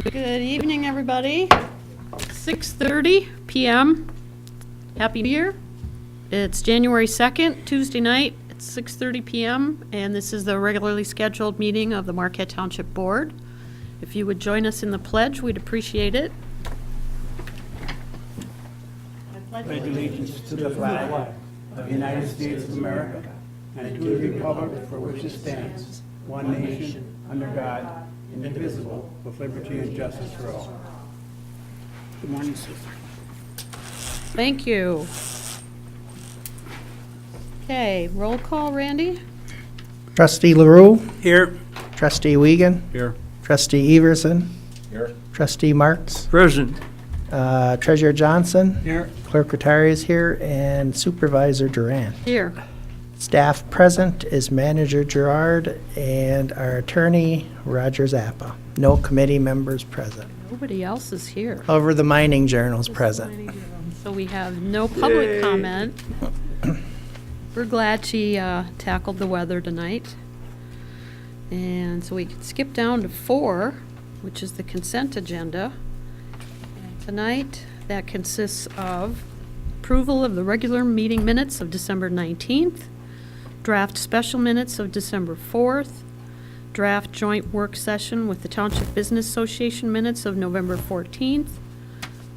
Good evening, everybody. 6:30 p.m. Happy New Year. It's January 2nd, Tuesday night. It's 6:30 p.m. and this is the regularly scheduled meeting of the Marquette Township Board. If you would join us in the pledge, we'd appreciate it. I pledge allegiance to the flag of the United States of America and to the republic for which it stands, one nation, under God, indivisible, with liberty and justice for all. Good morning, Sue. Thank you. Okay, roll call, Randy? Trustee LaRue, Here. Trustee Wiegand, Here. Trustee Everson, Here. Trustee Marks, Present. Treasurer Johnson, Here. Clerk Rattari is here, and Supervisor Duran. Here. Staff present is Manager Gerard and our attorney, Roger Zappa. No committee members present. Nobody else is here. However, the Mining Journal's present. So we have no public comment. We're glad she tackled the weather tonight. And so we can skip down to 4, which is the consent agenda. And tonight, that consists of approval of the regular meeting minutes of December 19th, draft special minutes of December 4th, draft joint work session with the Township Business Association minutes of November 14th,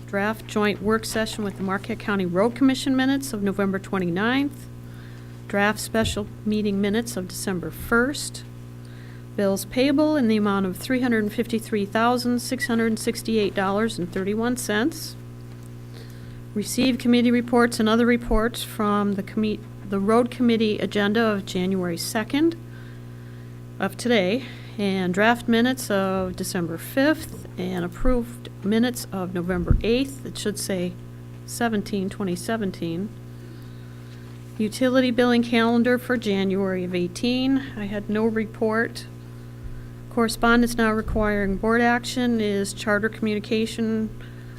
draft joint work session with the Marquette County Road Commission minutes of November 29th, draft special meeting minutes of December 1st, bills payable in the amount of $353,668.31, receive committee reports and other reports from the road committee agenda of January 2nd of today, and draft minutes of December 5th, and approved minutes of November 8th. It should say 2017. Utility billing calendar for January of 18. I had no report. Correspondence now requiring board action is Charter Communication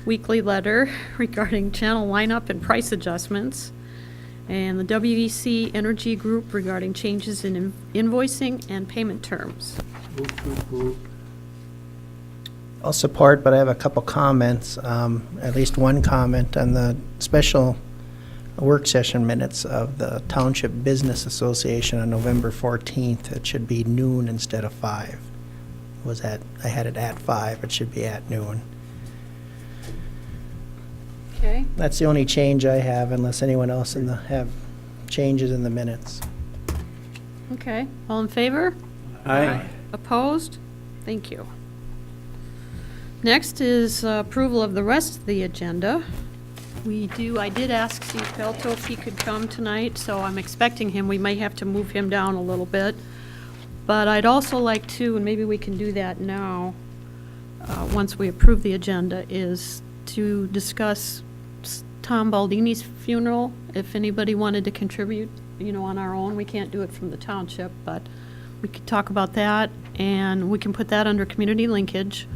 weekly letter regarding channel lineup and price adjustments, and the WEC Energy Group regarding changes in invoicing and payment terms. Move to approve. I'll support, but I have a couple comments, at least one comment on the special work session minutes of the Township Business Association on November 14th. It should be noon instead of 5. I had it at 5, it should be at noon. Okay. That's the only change I have, unless anyone else have changes in the minutes. Okay. All in favor? Aye. Opposed? Thank you. Next is approval of the rest of the agenda. I did ask Steve Pelto if he could come tonight, so I'm expecting him. We may have to move him down a little bit. But I'd also like to, and maybe we can do that now, once we approve the agenda, is to discuss Tom Baldini's funeral. If anybody wanted to contribute, on our own, we can't do it from the township, but we could talk about that, and we can put that under community linkage.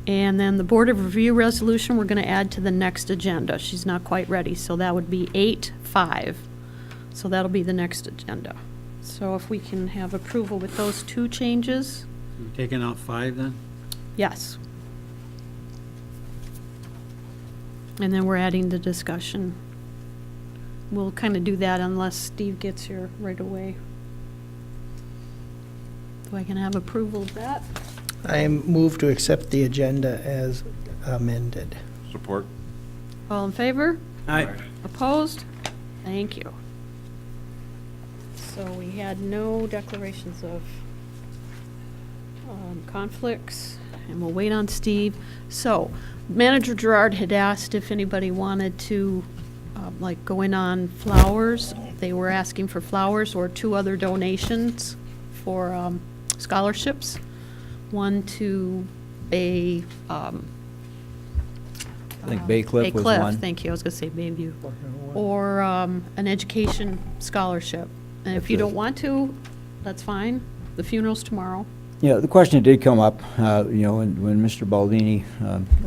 And then the Board of Review resolution, we're going to add to the next agenda. She's not quite ready, so that would be 8-5. So that'll be the next agenda. So if we can have approval with those 2 changes. We're taking out 5 then? Yes. And then we're adding the discussion. We'll kind of do that unless Steve gets here right away. So I can have approval of that. I move to accept the agenda as amended. Support. All in favor? Aye. Opposed? Thank you. So we had no declarations of conflicts, and we'll wait on Steve. So Manager Gerard had asked if anybody wanted to go in on flowers. They were asking for flowers or 2 other donations for scholarships. One to I think Bay Cliff was Cliff, one. thank you. I was going to say Bayview. Or an education scholarship. And if you don't want to, that's fine. The funeral's tomorrow. Yeah, the question did come up, when Mr. Baldini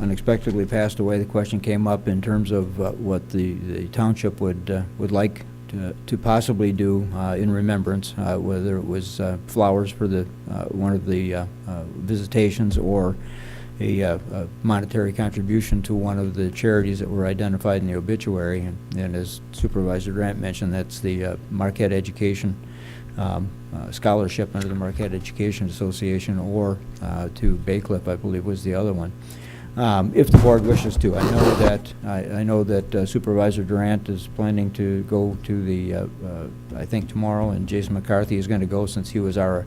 unexpectedly passed away, the question came up in terms of what the township would like to possibly do in remembrance, whether it was flowers for the one of the visitations or a monetary contribution to one of the charities that were identified in the obituary. And as Supervisor Grant mentioned, that's the Marquette Education Scholarship under the Marquette Education Association, or to Bay Cliff, I believe, was the other one. If the board wishes to. I know that Supervisor Durant is planning to go to the, I think tomorrow, and Jason McCarthy is going to go since he was our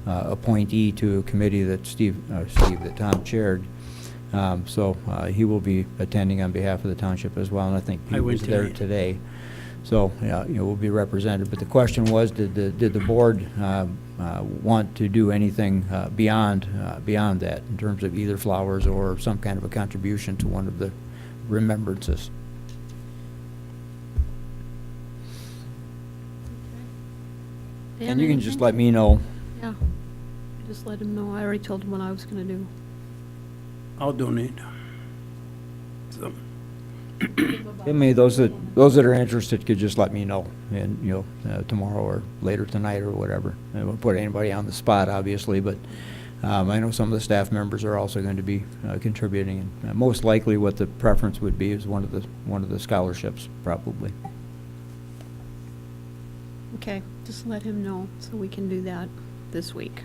appointee to a committee that that Tom chaired. So he will be attending on behalf of the township as well, and I think Pete was there today. So, we'll be represented. But the question was, did the board want to do anything beyond that in terms of either flowers or some kind of a contribution to one of the remembrances? Dan, And you can anything? just let me know. Yeah, just let him know. I already told him what I was going to do. I'll donate. So, I mean, those that are interested could just let me know, and tomorrow or later tonight or whatever. I won't put anybody on the spot, obviously, but I know some of the staff members are also going to be contributing, and most likely what the preference would be is one of the scholarships, probably. Okay, just let him know so we can do that this week.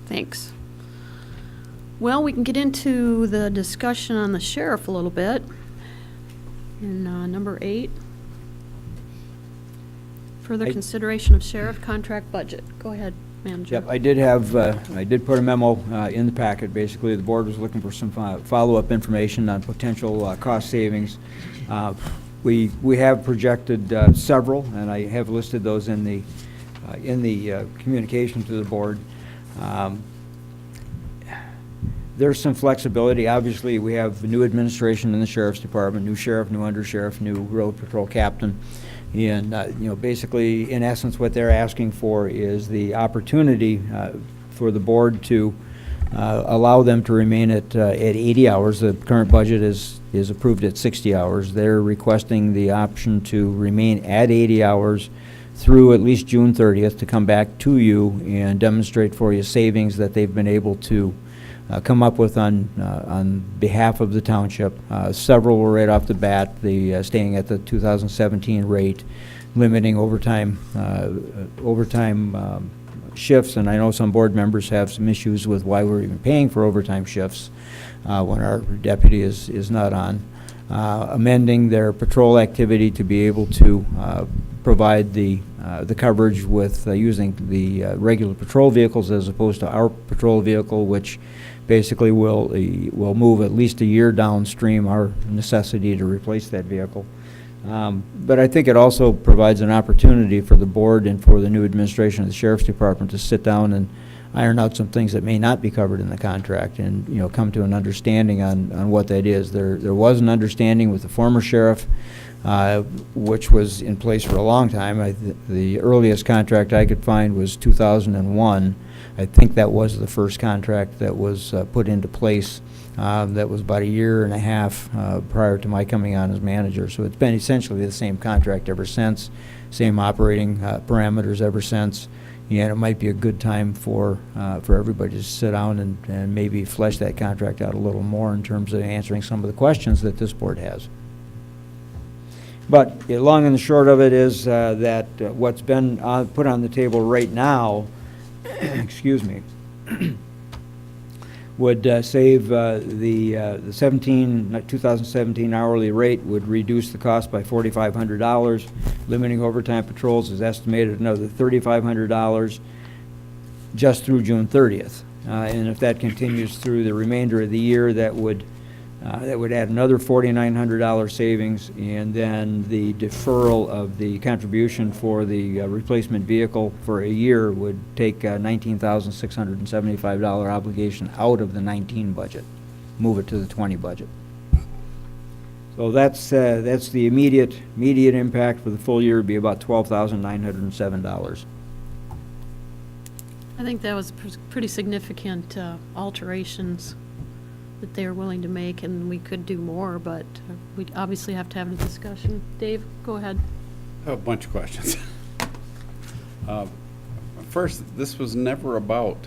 Thanks. Well, we can get into the discussion on the sheriff a little bit. In number 8, further consideration of sheriff contract budget. Go ahead, Manager. Yep, I did put a memo in the packet. Basically, the board was looking for some follow-up information on potential cost savings. We have projected several, and I have listed those in the communication to the board. There's some flexibility. Obviously, we have new administration in the sheriff's department, new sheriff, new undersheriff, new road patrol captain. And, basically, in essence, what they're asking for is the opportunity for the board to allow them to remain at 80 hours. The current budget is approved at 60 hours. They're requesting the option to remain at 80 hours through at least June 30th to come back to you and demonstrate for you savings that they've been able to come up with on behalf of the township. Several were right off the bat, staying at the 2017 rate, limiting overtime shifts, and I know some board members have some issues with why we're even paying for overtime shifts when our deputy is not on. Amending their patrol activity to be able to provide the coverage with using the regular patrol vehicles as opposed to our patrol vehicle, which basically will move at least a year downstream our necessity to replace that vehicle. But I think it also provides an opportunity for the board and for the new administration of the Sheriff's Department to sit down and iron out some things that may not be covered in the contract and, come to an understanding on what that is. There was an understanding with the former sheriff, which was in place for a long time. The earliest contract I could find was 2001. I think that was the first contract that was put into place. That was about a year and a half prior to my coming on as manager. So it's been essentially the same contract ever since, same operating parameters ever since. And it might be a good time for everybody to sit down and maybe flesh that contract out a little more in terms of answering some of the questions that this board has. But the long and the short of it is that what's been put on the table right now, excuse me, would save the 2017 hourly rate would reduce the cost by $4,500. Limiting overtime patrols is estimated at another $3,500 just through June 30th. And if that continues through the remainder of the year, that would add another $4,900 savings, and then the deferral of the contribution for the replacement vehicle for a year would take $19,675 obligation out of the 19 budget, move it to the 20 budget. So that's the immediate impact for the full year would be about $12,907. I think that was pretty significant alterations that they are willing to make, and we could do more, but we obviously have to have a discussion. Dave, go ahead. I have a bunch of questions. First, this was never about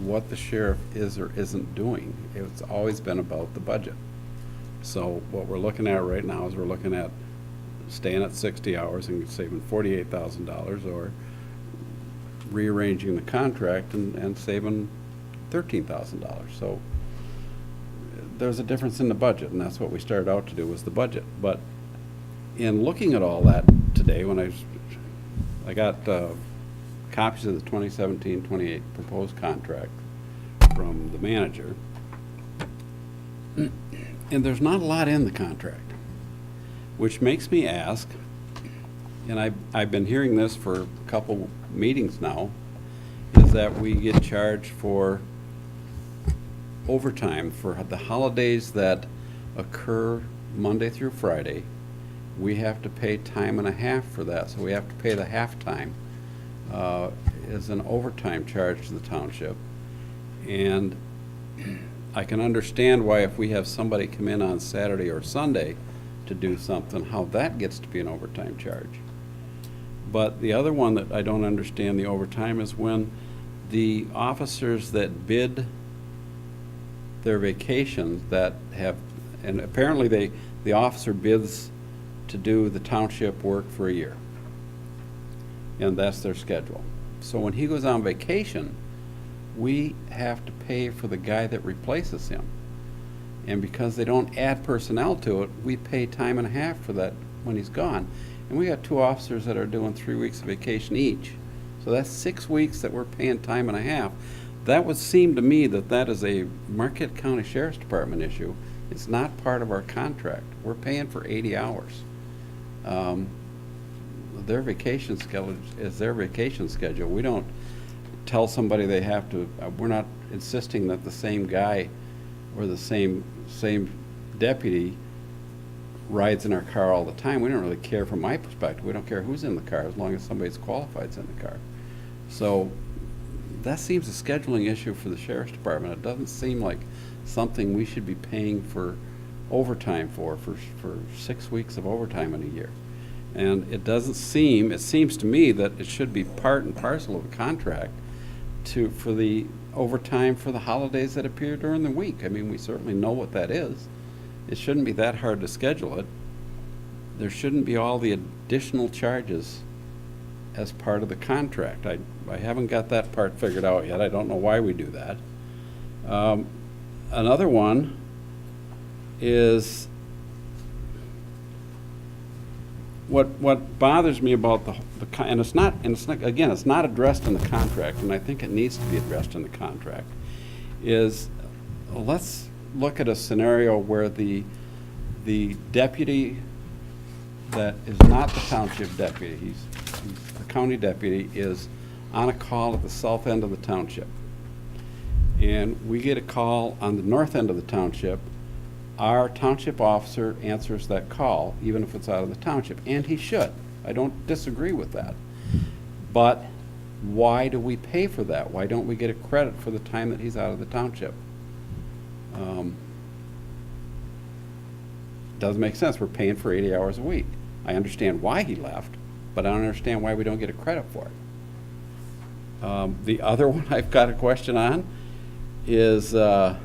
what the sheriff is or isn't doing. It's always been about the budget. So what we're looking at right now is we're looking at staying at 60 hours and saving $48,000, or rearranging the contract and saving $13,000. So there's a difference in the budget, and that's what we started out to do, was the budget. But in looking at all that today, when I got copies of the 2017-28 proposed contract from the manager, and there's not a lot in the contract, which makes me ask, and I've been hearing this for a couple meetings now, is that we get charged for overtime for the holidays that occur Monday through Friday. We have to pay time and a half for that, so we have to pay the halftime as an overtime charge to the township. And I can understand why, if we have somebody come in on Saturday or Sunday to do something, how that gets to be an overtime charge. But the other one that I don't understand the overtime is when the officers that bid their vacations that have, and apparently the officer bids to do the township work for a year, and that's their schedule. So when he goes on vacation, we have to pay for the guy that replaces him. And because they don't add personnel to it, we pay time and a half for that when he's gone. And we got 2 officers that are doing 3 weeks of vacation each. So that's 6 weeks that we're paying time and a half. That would seem to me that that is a Marquette County Sheriff's Department issue. It's not part of our contract. We're paying for 80 hours. Their vacation schedule is their vacation schedule. We don't tell somebody they have to, we're not insisting that the same guy or the same deputy rides in our car all the time. We don't really care from my perspective. We don't care who's in the car as long as somebody's qualified's in the car. So that seems a scheduling issue for the Sheriff's Department. It doesn't seem like something we should be paying for overtime for 6 weeks of overtime in a year. And it seems to me that it should be part and parcel of a contract for the overtime for the holidays that appear during the week. I mean, we certainly know what that is. It shouldn't be that hard to schedule it. There shouldn't be all the additional charges as part of the contract. I haven't got that part figured out yet. I don't know why we do that. Another one is what bothers me about and it's not again, it's not addressed in the contract, and I think it needs to be addressed in the contract, is let's look at a scenario where the deputy that is not the township deputy, he's the county deputy, is on a call at the south end of the township. And we get a call on the north end of the township. Our township officer answers that call, even if it's out of the township, and he should. I don't disagree with that. But why do we pay for that? Why don't we get a credit for the time that he's out of the township? Doesn't make sense. We're paying for 80 hours a week. I understand why he left, but I don't understand why we don't get a credit for it. The other one I've got a question on is, I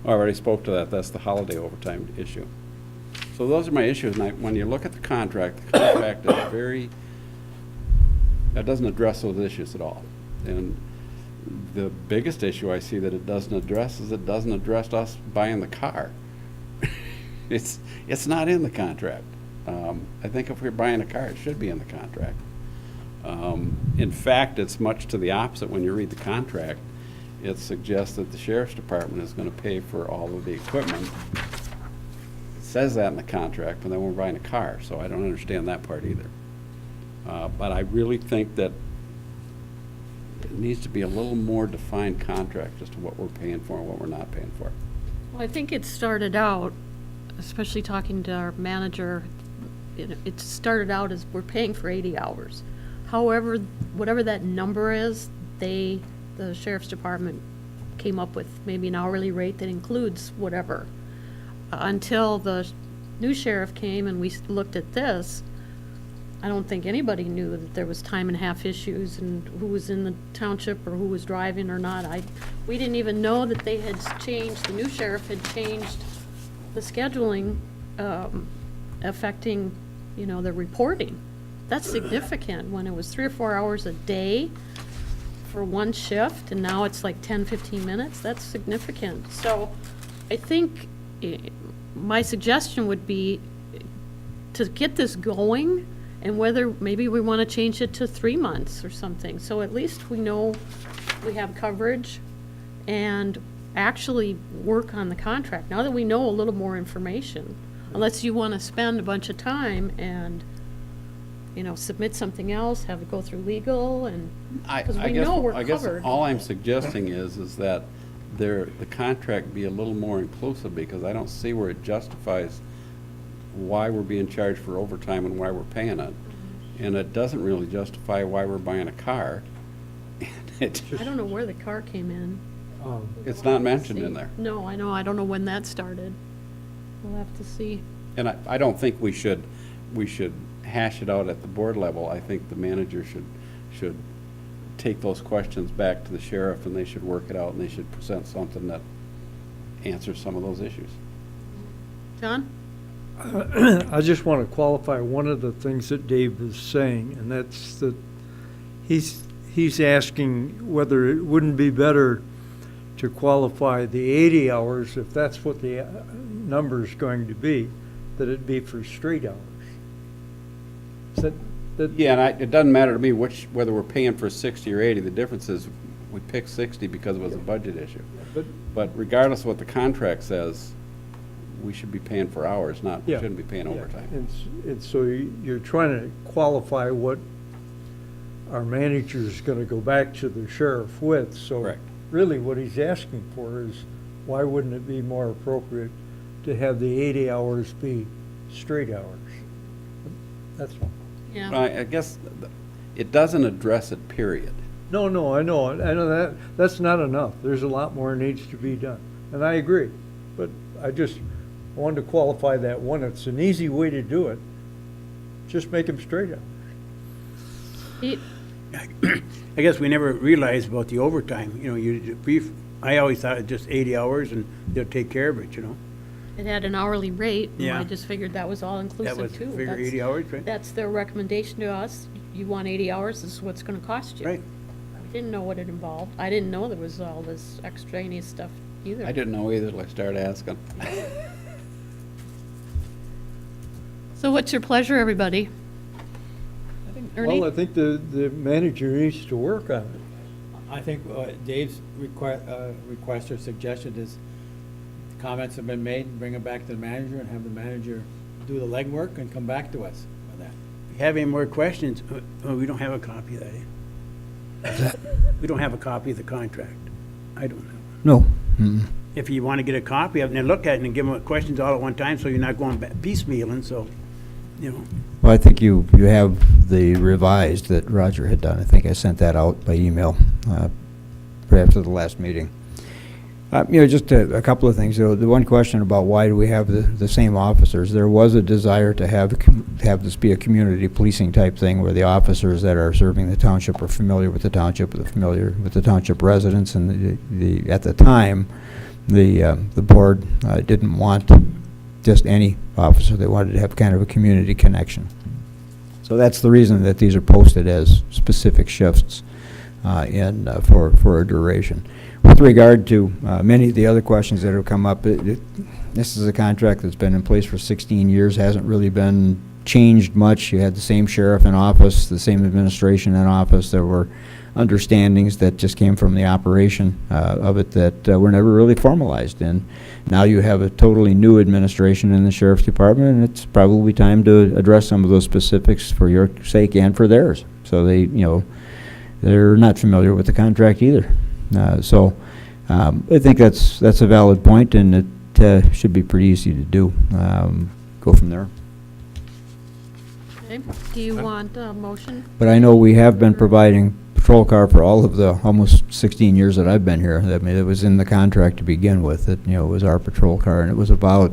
already spoke to that. That's the holiday overtime issue. So those are my issues. And when you look at the contract is that doesn't address those issues at all. And the biggest issue I see that it doesn't address is it doesn't address us buying the car. It's not in the contract. I think if we're buying a car, it should be in the contract. In fact, it's much to the opposite. When you read the contract, it suggests that the Sheriff's Department is going to pay for all of the equipment. It says that in the contract, but then we're buying a car, so I don't understand that part either. But I really think that it needs to be a little more defined contract as to what we're paying for and what we're not paying for. Well, I think it started out, especially talking to our manager, it started out as we're paying for 80 hours. However, whatever that number is, the Sheriff's Department came up with maybe an hourly rate that includes whatever. Until the new sheriff came and we looked at this, I don't think anybody knew that there was time and a half issues and who was in the township or who was driving or not. We didn't even know that they had changed, the new sheriff had changed the scheduling, affecting, the reporting. That's significant when it was 3 or 4 hours a day for one shift, and now it's like 10, 15 minutes. That's significant. So I think my suggestion would be to get this going, and whether maybe we want to change it to 3 months or something. So at least we know we have coverage and actually work on the contract, now that we know a little more information. Unless you want to spend a bunch of time and, submit something else, have it go through legal, and, because we know we're I guess covered. all I'm suggesting is that the contract be a little more inclusive, because I don't see where it justifies why we're being charged for overtime and why we're paying it. And it doesn't really justify why we're buying a car. I don't know where the car came in. It's not mentioned in there. No, I know, I don't know when that started. We'll have to see. And I don't think we should hash it out at the board level. I think the manager should take those questions back to the sheriff, and they should work it out, and they should present something that answers some of those issues. John? I just want to qualify one of the things that Dave was saying, and that's that he's asking whether it wouldn't be better to qualify the 80 hours, if that's what the number is going to be, that it be for straight hours. Is that Yeah, and it doesn't matter to me whether we're paying for 60 or 80. The difference is we picked 60 because it was a budget issue. But regardless of what the contract says, we should be paying for hours, we Yeah. shouldn't be paying overtime. And so you're trying to qualify what our manager is going to go back to the sheriff with. So Correct. really what he's asking for is, why wouldn't it be more appropriate to have the 80 hours be straight hours? That's all. Yeah. I guess it doesn't address it, period. No, I know that's not enough. There's a lot more needs to be done, and I agree. But I just wanted to qualify that one. It's an easy way to do it. Just make them straight hours. Pete? I guess we never realized about the overtime, I always thought it just 80 hours and they'll take care of it, It had an hourly rate, and I Yeah. just figured that was all That inclusive was, too. figure That's- 80 hours, right? That's their recommendation to us. You want 80 hours, this is what's gonna cost you. Right. I didn't know what it involved. I didn't know there was all this extraneous stuff either. I didn't know either till I started asking. So what's your pleasure, everybody? Ernie? Well, I think the manager needs to work on it. I think Dave's request or suggestion is, comments have been made, bring them back to the manager and have the manager do the legwork and come back to us on that. If you have any more questions, we don't have a copy of that. We don't have a copy of the contract. I don't know. No. Mm-mm. If you want to get a copy of it, then look at it and give them questions all at one time, so you're not going piecemealing, so, Well, I think you have the revised that Roger had done. I think I sent that out by email, right after the last meeting. Just a couple of things. The one question about why do we have the same officers? There was a desire to have this be a community policing type thing, where the officers that are serving the township are familiar with the township, familiar with the township residents, and at the time, the board didn't want just any officer. They wanted to have kind of a community connection. So that's the reason that these are posted as specific shifts for a duration. With regard to many of the other questions that have come up, this is a contract that's been in place for 16 years, hasn't really been changed much. You had the same sheriff in office, the same administration in office. There were understandings that just came from the operation of it that were never really formalized. And now you have a totally new administration in the sheriff's department, and it's probably time to address some of those specifics for your sake and for theirs. So they're not familiar with the contract either. So I think that's a valid point, and it should be pretty easy to do. Go from there. Okay. Do you want a motion? But I know we have been providing patrol car for all of the almost 16 years that I've been here. I mean, it was in the contract to begin with. It was our patrol car, and it was about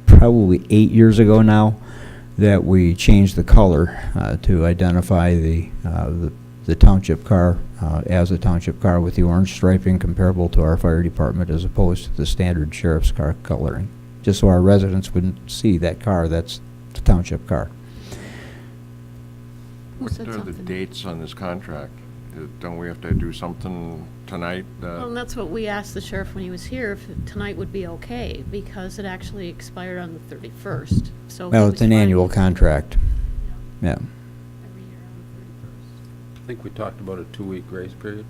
probably 8 years ago now that we change the color to identify the township car as a township car with the orange striping comparable to our fire department as opposed to the standard sheriff's car coloring, just so our residents wouldn't see that car, that's the township car. Who What said are the something? dates on this contract? Don't we have to do something tonight? Well, and that's what we asked the sheriff when he was here, if tonight would be okay, because it actually expired on the 31st, so. he Well, was it's an fine annual with contract, yeah. every year on I think we talked about a 2-week grace period,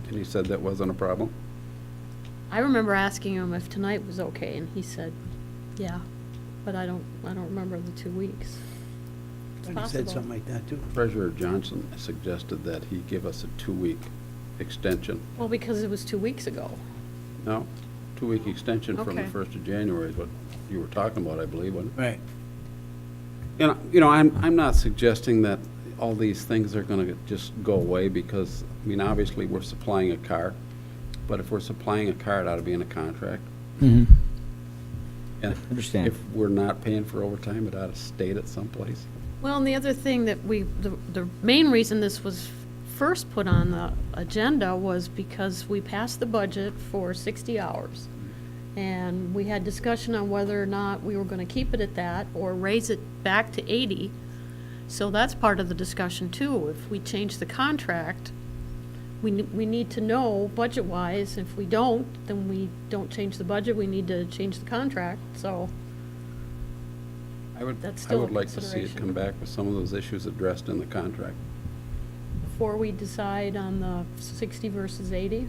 and he said that wasn't a problem. the 31st. I remember asking him if tonight was okay, and he said, yeah, but I don't remember the 2 weeks. It's He said possible. something like that, too. Treasurer Johnson suggested that he give us a 2-week extension. Well, because it was 2 weeks ago. No, 2-week extension from the Okay. 1st of January is what you were talking about, I believe, wasn't it? Right. I'm not suggesting that all these things are gonna just go away because, I mean, obviously, we're supplying a car, but if we're supplying a car, it ought to be in a contract. Mm-hmm. And Understand. if we're not paying for overtime, it ought to state it someplace. Well, and the other thing that the main reason this was first put on the agenda was because we passed the budget for 60 hours. And we had discussion on whether or not we were gonna keep it at that or raise it back to 80. So that's part of the discussion too. If we change the contract, we need to know budget-wise. If we don't, then we don't change the budget, we need to change the contract, so. That's I still a would like to see it consideration. come back with some of those issues addressed in the contract. Before we decide on the 60 versus 80?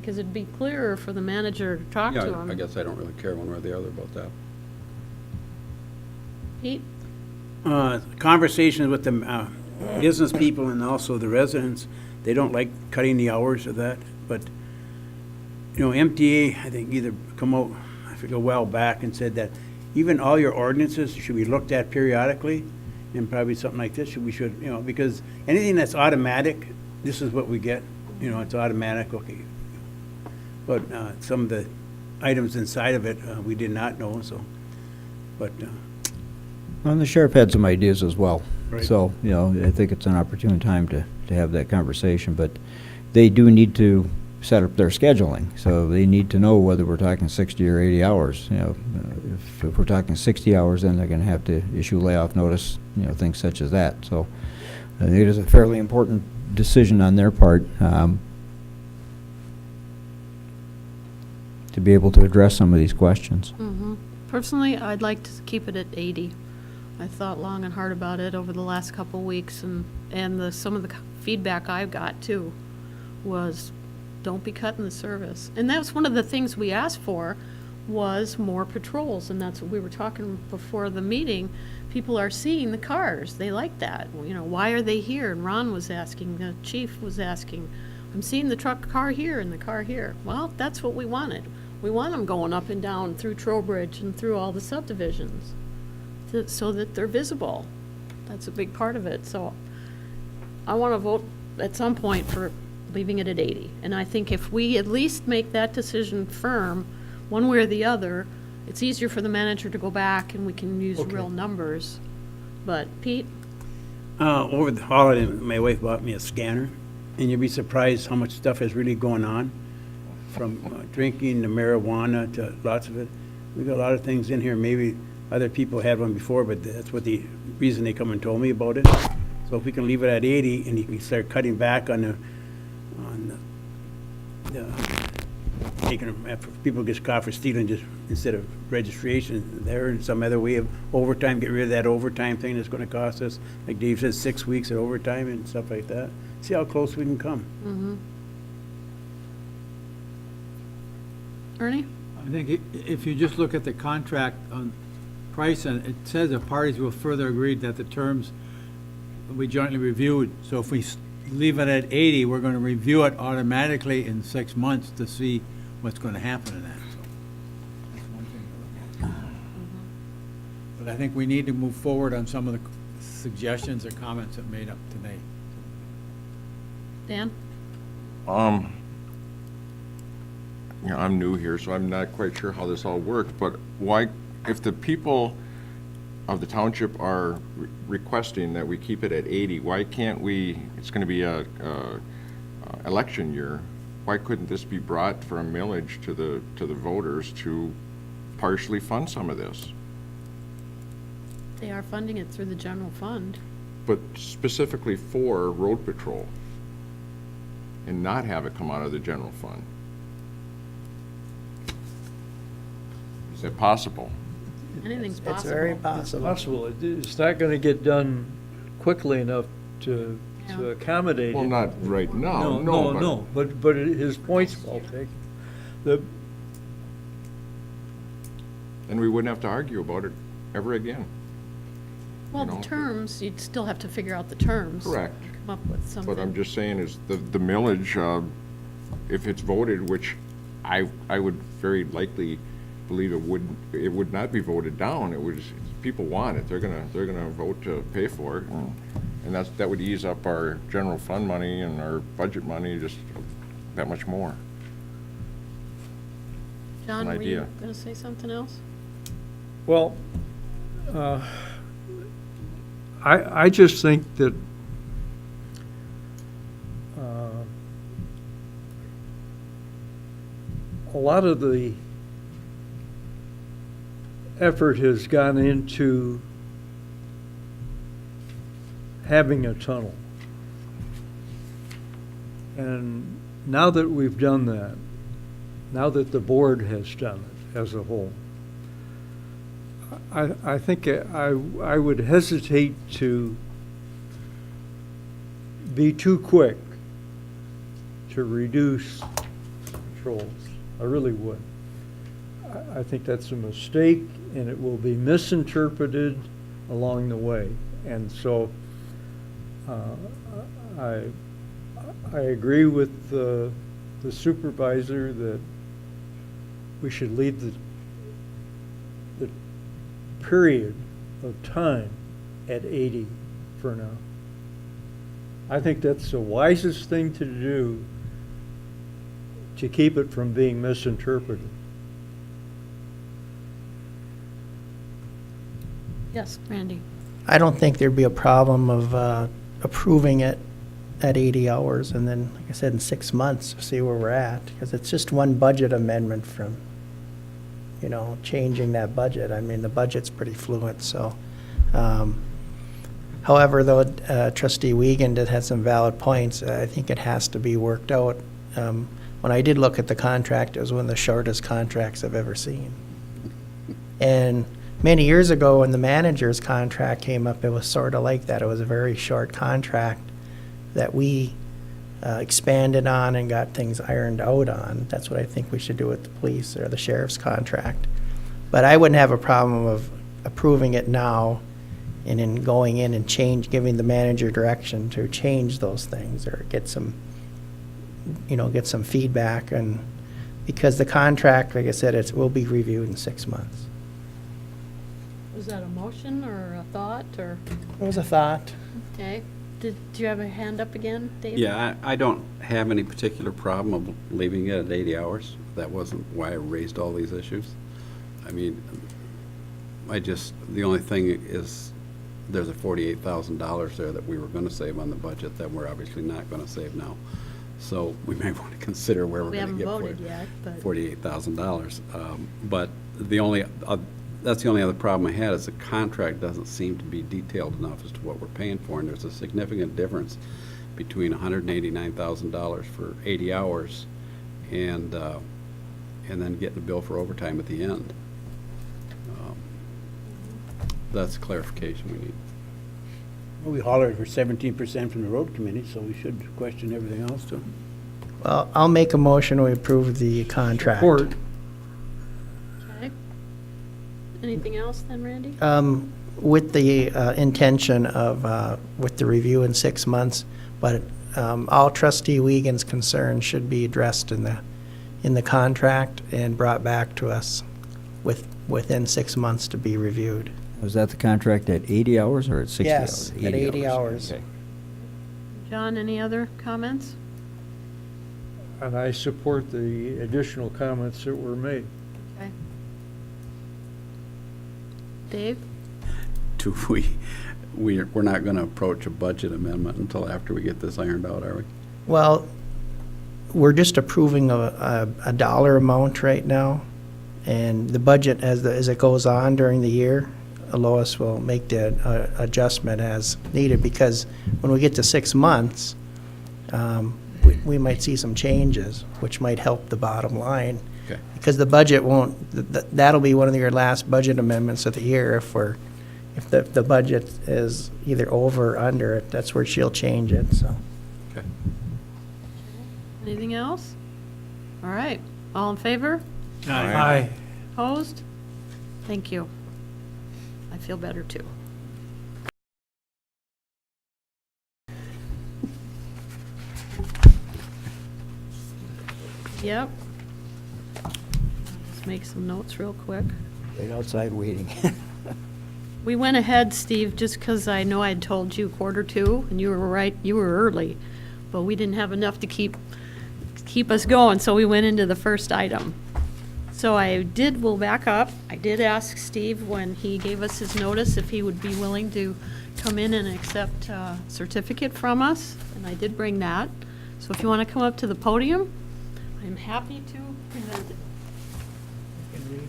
Because it'd be clearer for the manager to talk to Yeah, him. I guess I don't really care one way or the other about that. Pete? Conversations with the business people and also the residents, they don't like cutting the hours of that, but, MTA, I think either come out, I forget a while back and said that even all your ordinances should be looked at periodically, and probably something like this, we should, because anything that's automatic, this is what we get, it's automatic, okay. But some of the items inside of it, we did not know, so, but, Well, the sheriff had some ideas as well. Right. So, I think it's an opportune time to have that conversation, but they do need to set up their scheduling, so they need to know whether we're talking 60 or 80 hours. If we're talking 60 hours, then they're gonna have to issue layoff notice, things such as that. So I think it is a fairly important decision on their part, to be able to address some of these questions. Personally, I'd like to keep it at 80. I thought long and hard about it over the last couple of weeks, and some of the feedback I've got too was, don't be cutting the service. And that was one of the things we asked for, was more patrols, and that's what we were talking before the meeting. People are seeing the cars, they like that. Why are they here? And Ron was asking, the chief was asking, I'm seeing the car here and the car here. Well, that's what we wanted. We want them going up and down through Trowbridge and through all the subdivisions, so that they're visible. That's a big part of it, so I want to vote at some point for leaving it at 80. And I think if we at least make that decision firm, one way or the other, it's easier for the manager to go back and we can use real numbers. But Pete? over the holiday, my wife bought me a scanner, and you'd be surprised how much stuff is really going on, from drinking to marijuana to lots of it. We got a lot of things in here, maybe other people had one before, but that's what the reason they come and told me about it. So if we can leave it at 80, and you can start cutting back on the taking them, after people get caught for stealing, just instead of registration there, and some other way of overtime, get rid of that overtime thing that's gonna cost us, like Dave says, 6 weeks of overtime and stuff like that. See how close we can come. Ernie? I think if you just look at the contract on price, and it says the parties will further agree that the terms will be jointly reviewed. So if we leave it at 80, we're going to review it automatically in 6 months to see what's going to happen in that. So that's one thing to look at. But I think we need to move forward on some of the suggestions or comments that made up today. Dan? I'm new here, so I'm not quite sure how this all works, but why, if the people of the township are requesting that we keep it at 80. Why can't we, it's going to be a election year, why couldn't this be brought for a millage to the voters to partially fund some of this? They are funding it through the general fund. But specifically for road patrol, and not have it come out of the general fund? Is that possible? Anything's possible. It's very It's possible. possible. It's not going to get done quickly enough to Yeah. accommodate it. Well, not right now, no. No, but his point's well taken. The, Then we wouldn't have to argue about it ever again. Well, you the know. terms, you'd still have to figure out the terms. Correct. Come up with something. But I'm just saying is the millage, if it's voted, which I would very likely believe it would not be voted down. It was, people want it, they're gonna vote to pay for it. And that would ease up our general fund money and our budget money just that much more. John, an were you idea. going to say something else? well, I just think that a lot of the effort has gone into having a tunnel. And now that we've done that, now that the board has done it as a whole, I think I would hesitate to be too quick to reduce patrols. I really would. I think that's a mistake, and it will be misinterpreted along the way. And so I agree with the supervisor that we should leave the period of time at 80 for now. I think that's the wisest thing to do to keep it from being misinterpreted. Yes, Randy. I don't think there'd be a problem of approving it at 80 hours and then, like I said, in 6 months, see where we're at. Because it's just one budget amendment from, changing that budget. I mean, the budget's pretty fluid, so. However, though, Trustee Wiegand did have some valid points. I think it has to be worked out. When I did look at the contract, it was one of the shortest contracts I've ever seen. And many years ago, when the manager's contract came up, it was sort of like that. It was a very short contract that we expanded on and got things ironed out on. That's what I think we should do with the police or the sheriff's contract. But I wouldn't have a problem of approving it now and then going in and giving the manager direction to change those things or get some feedback. And because the contract, like I said, it will be reviewed in 6 months. Was that a motion or a thought, or, It was a thought. okay? Do you have a hand up again, Dave? Yeah, I don't have any particular problem of leaving it at 80 hours. That wasn't why I raised all these issues. I mean, the only thing is, there's a $48,000 there that we were going to save on the budget that we're obviously not going to save now. So we may want to consider where we're We going to haven't get voted yet, but. $48,000. But that's the only other problem I had is the contract doesn't seem to be detailed enough as to what we're paying for, and there's a significant difference between $189,000 for 80 hours and then getting a bill for overtime at the end. That's clarification we need. Well, we hollered for 17% from the road committee, so we should question everything else too. Well, I'll make a motion we approve the contract. Support. Okay. Anything else then, Randy? With the intention of, with the review in 6 months, but all Trustee Wiegand's concerns should be addressed in the contract and brought back to us within 6 months to be reviewed. Was that the contract at 80 hours or at 60 hours? Yes, at 80 hours. Okay. John, any other comments? And I support the additional comments that were made. Okay. Dave? we're not gonna approach a budget amendment until after we get this ironed out, are we? Well, we're just approving a dollar amount right now, and the budget, as it goes on during the year, Lois will make the adjustment as needed, because when we get to 6 months, we might see some changes, which might help the bottom line. Okay. Because the budget won't, that'll be one of your last budget amendments of the year. If the budget is either over or under it, that's where she'll change it, so. Okay. Anything else? All right, all in favor? Aye. Opposed? Thank you. I feel better too. Yep. Just make some notes real quick. Right outside waiting. We went ahead, Steve, just because I know I'd told you 1:45, and you were right, you were early, but we didn't have enough to keep us going, so we went into the first item. So we'll back up. I did ask Steve when he gave us his notice if he would be willing to come in and accept a certificate from us, and I did bring that. So if you want to come up to the podium, I'm happy to present it. You can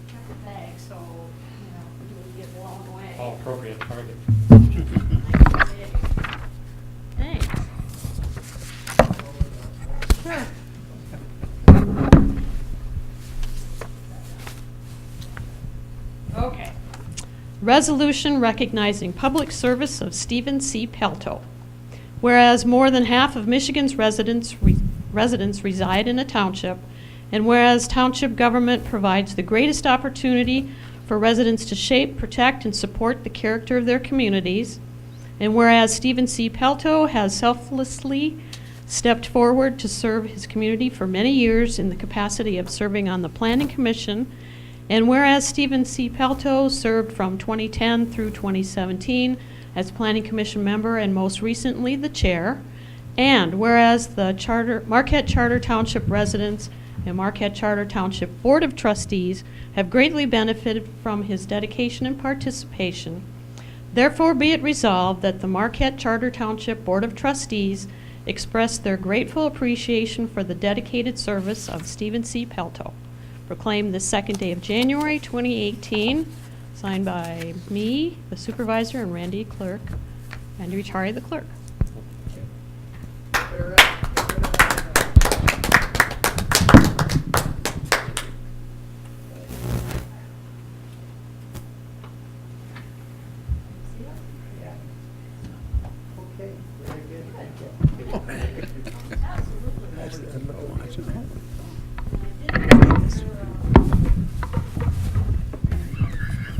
check the bag, so, you will get blown away. All appropriate target. Thanks. Sure. Okay. Resolution recognizing public service of Stephen C. Pelto. Whereas more than half of Michigan's residents reside in a township, and whereas township government provides the greatest opportunity for residents to shape, protect, and support the character of their communities, and whereas Stephen C. Pelto has selflessly stepped forward to serve his community for many years in the capacity of serving on the Planning Commission, and whereas Stephen C. Pelto served from 2010 through 2017 as Planning Commission member and most recently the chair, and whereas the Marquette Charter Township residents and Marquette Charter Township Board of Trustees have greatly benefited from his dedication and participation, therefore be it resolved that the Marquette Charter Township Board of Trustees express their grateful appreciation for the dedicated service of Stephen C. Pelto. Proclaimed the second day of January 2018, signed by me, the supervisor, and Randy Richari, the clerk. Okay, very good.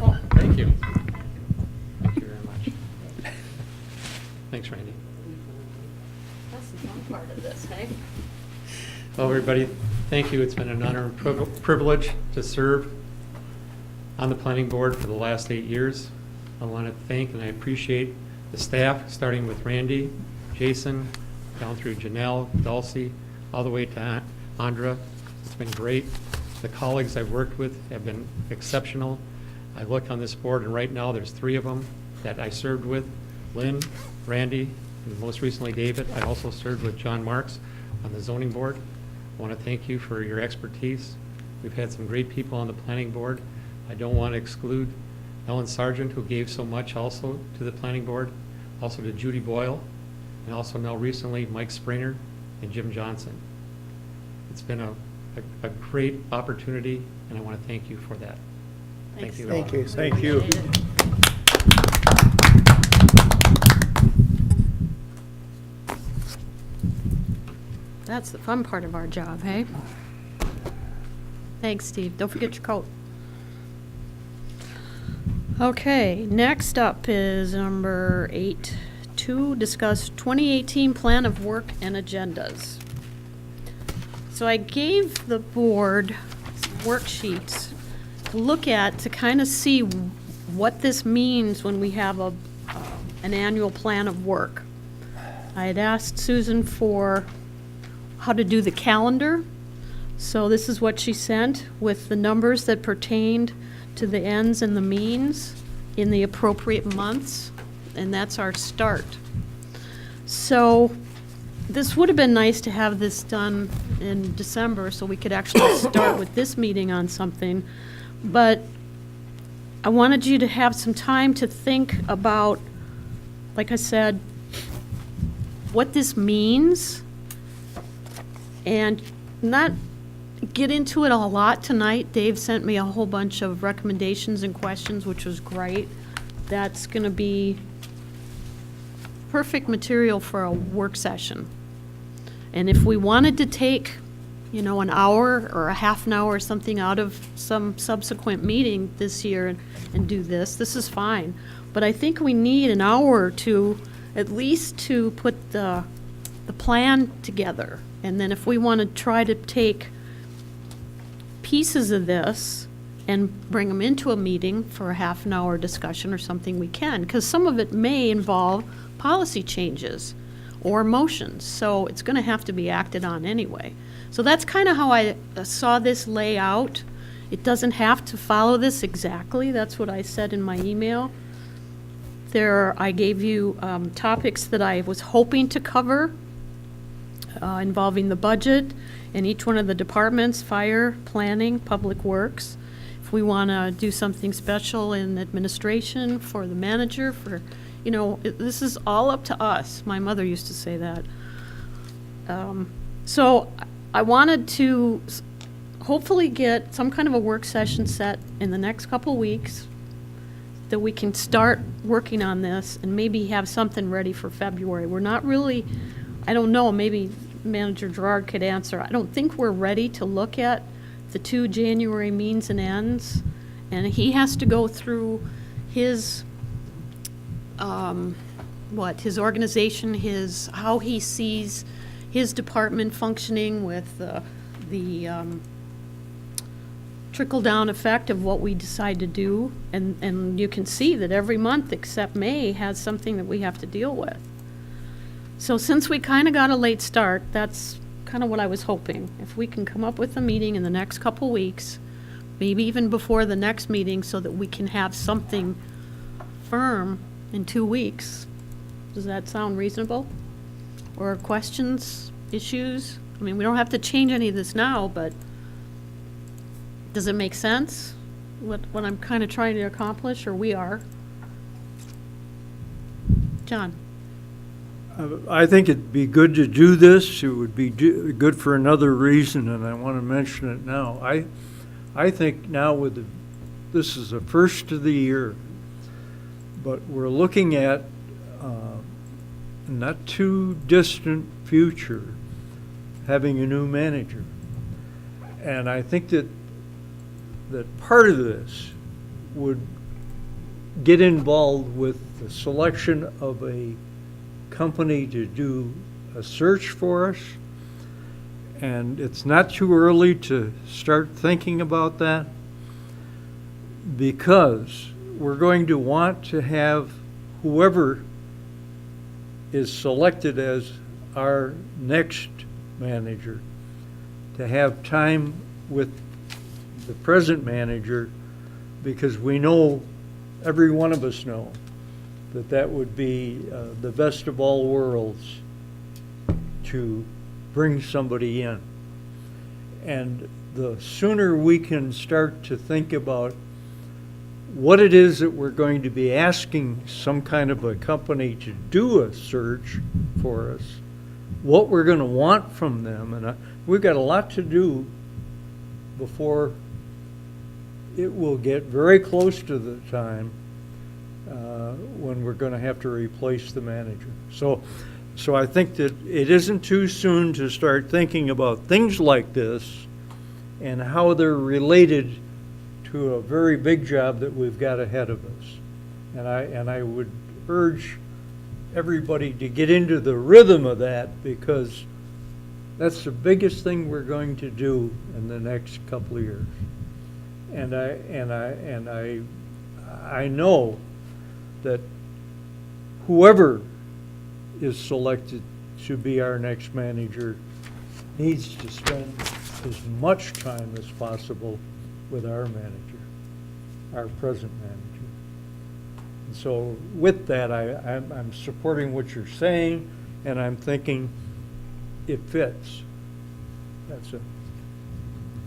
Oh, thank you. Thank you very much. Thanks, Randy. That's the fun part of this, hey? Well, everybody, thank you. It's been an honor and privilege to serve on the planning board for the last 8 years. I want to thank and I appreciate the staff, starting with Randy, Jason, down through Janelle, Dulcie, all the way to Andra. It's been great. The colleagues I've worked with have been exceptional. I look on this board, and right now there's 3 of them that I served with, Lynn, Randy, and most recently David. I also served with John Marks on the zoning board. I want to thank you for your expertise. We've had some great people on the planning board. I don't want to exclude Ellen Sargent, who gave so much also to the planning board, also to Judy Boyle, and also now recently Mike Springer and Jim Johnson. It's been a great opportunity, and I want to thank you for that. Thanks. Thank you. Thank you. Thank you. Appreciate it. That's the fun part of our job, hey? Thanks, Steve. Don't forget your coat. Okay, next up is number 8, to discuss 2018 plan of work and agendas. So I gave the board some worksheets to look at to kind of see what this means when we have an annual plan of work. I had asked Susan for how to do the calendar. So this is what she sent with the numbers that pertained to the ends and the means in the appropriate months, and that's our start. So this would have been nice to have this done in December so we could actually start with this meeting on something, but I wanted you to have some time to think about, like I said, what this means, and not get into it a lot tonight. Dave sent me a whole bunch of recommendations and questions, which was great. That's going to be perfect material for a work session. And if we wanted to take, you know, an hour or a half an hour or something out of some subsequent meeting this year and do this, this is fine. But I think we need an hour or two at least to put the plan together. And then if we want to try to take pieces of this and bring them into a meeting for a half an hour discussion or something, we can, because some of it may involve policy changes or motions, so it's going to have to be acted on anyway. So that's kind of how I saw this lay out. It doesn't have to follow this exactly. That's what I said in my email. I gave you topics that I was hoping to cover involving the budget and each one of the departments: fire, planning, public works. If we want to do something special in administration for the manager, this is all up to us. My mother used to say that. So I wanted to hopefully get some kind of a work session set in the next couple weeks that we can start working on this and maybe have something ready for February. We're not really, I don't know, maybe Manager Gerard could answer. I don't think we're ready to look at the 2 January means and ends, and he has to go through his his organization, how he sees his department functioning with the trickle-down effect of what we decide to do. And you can see that every month except May has something that we have to deal with. So since we kind of got a late start, that's kind of what I was hoping. If we can come up with a meeting in the next couple weeks, maybe even before the next meeting, so that we can have something firm in 2 weeks. Does that sound reasonable? Or questions, issues? I mean, we don't have to change any of this now, but does it make sense, what I'm kind of trying to accomplish, or we are? John? I think it'd be good to do this. It would be good for another reason, and I want to mention it now. I think now this is the first of the year, but we're looking at not too distant future having a new manager. And I think that part of this would get involved with the selection of a company to do a search for us. And it's not too early to start thinking about that, because we're going to want to have whoever is selected as our next manager to have time with the present manager, because we know, every one of us know, that would be the best of all worlds to bring somebody in. And the sooner we can start to think about what it is that we're going to be asking some kind of a company to do a search for us, what we're going to want from them, and we've got a lot to do before it will get very close to the time when we're going to have to replace the manager. So I think that it isn't too soon to start thinking about things like this and how they're related to a very big job that we've got ahead of us. And I would urge everybody to get into the rhythm of that, because that's the biggest thing we're going to do in the next couple of years. And I know that whoever is selected to be our next manager needs to spend as much time as possible with our manager, our present manager. And so with that, I'm supporting what you're saying, and I'm thinking it fits. That's it.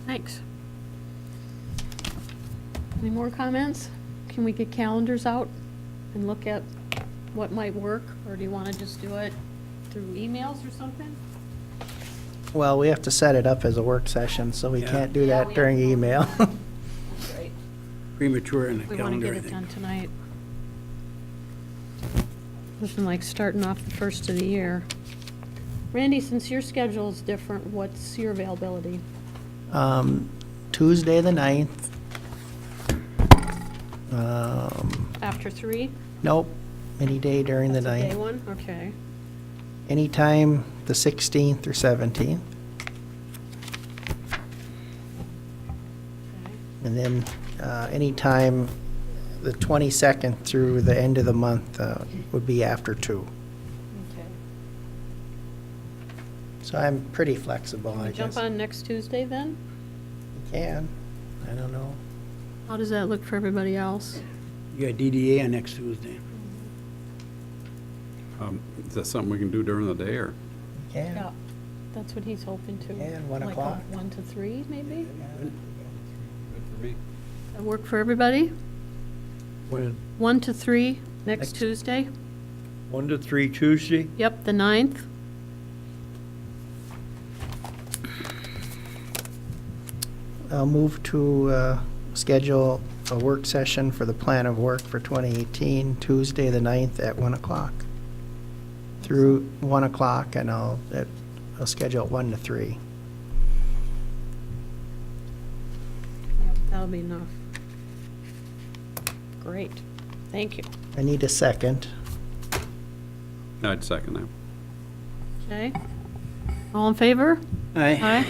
Thanks. Any more comments? Can we get calendars out and look at what might work, or do you want to just do it through emails or something? Well, we have to set it up as a work session, so we Yeah. can't do Yeah, that we during have to. email. Great. Premature in the We want to calendar, get I it done think. tonight. Nothing like starting off the first of the year. Randy, since your schedule is different, what's your availability? Tuesday, the 9th. After 3? Nope, any day during the That's a day night. one? Okay. Anytime the 16th or 17th. And then anytime the 22nd through the end of the month would be after 2. Okay. So I'm pretty flexible, Can I we jump guess. on next Tuesday then? Can, I don't know. How does that look for everybody else? You got DDA on next Tuesday. Is that something we can do during the day, or? Can. Yeah, that's what he's hoping to. Yeah, 1 Like o'clock. 1 to 3, maybe? Good for me. That work for everybody? When? 1 to 3 next Next- Tuesday? 1 to 3 Tuesday? Yep, the 9th. I'll move to schedule a work session for the plan of work for 2018, Tuesday, the 9th at 1 o'clock. Through 1 o'clock, and I'll schedule it 1 to 3. Yep, that'll be enough. Great, thank you. I need a second. I'd second that. Okay. All in favor? Aye.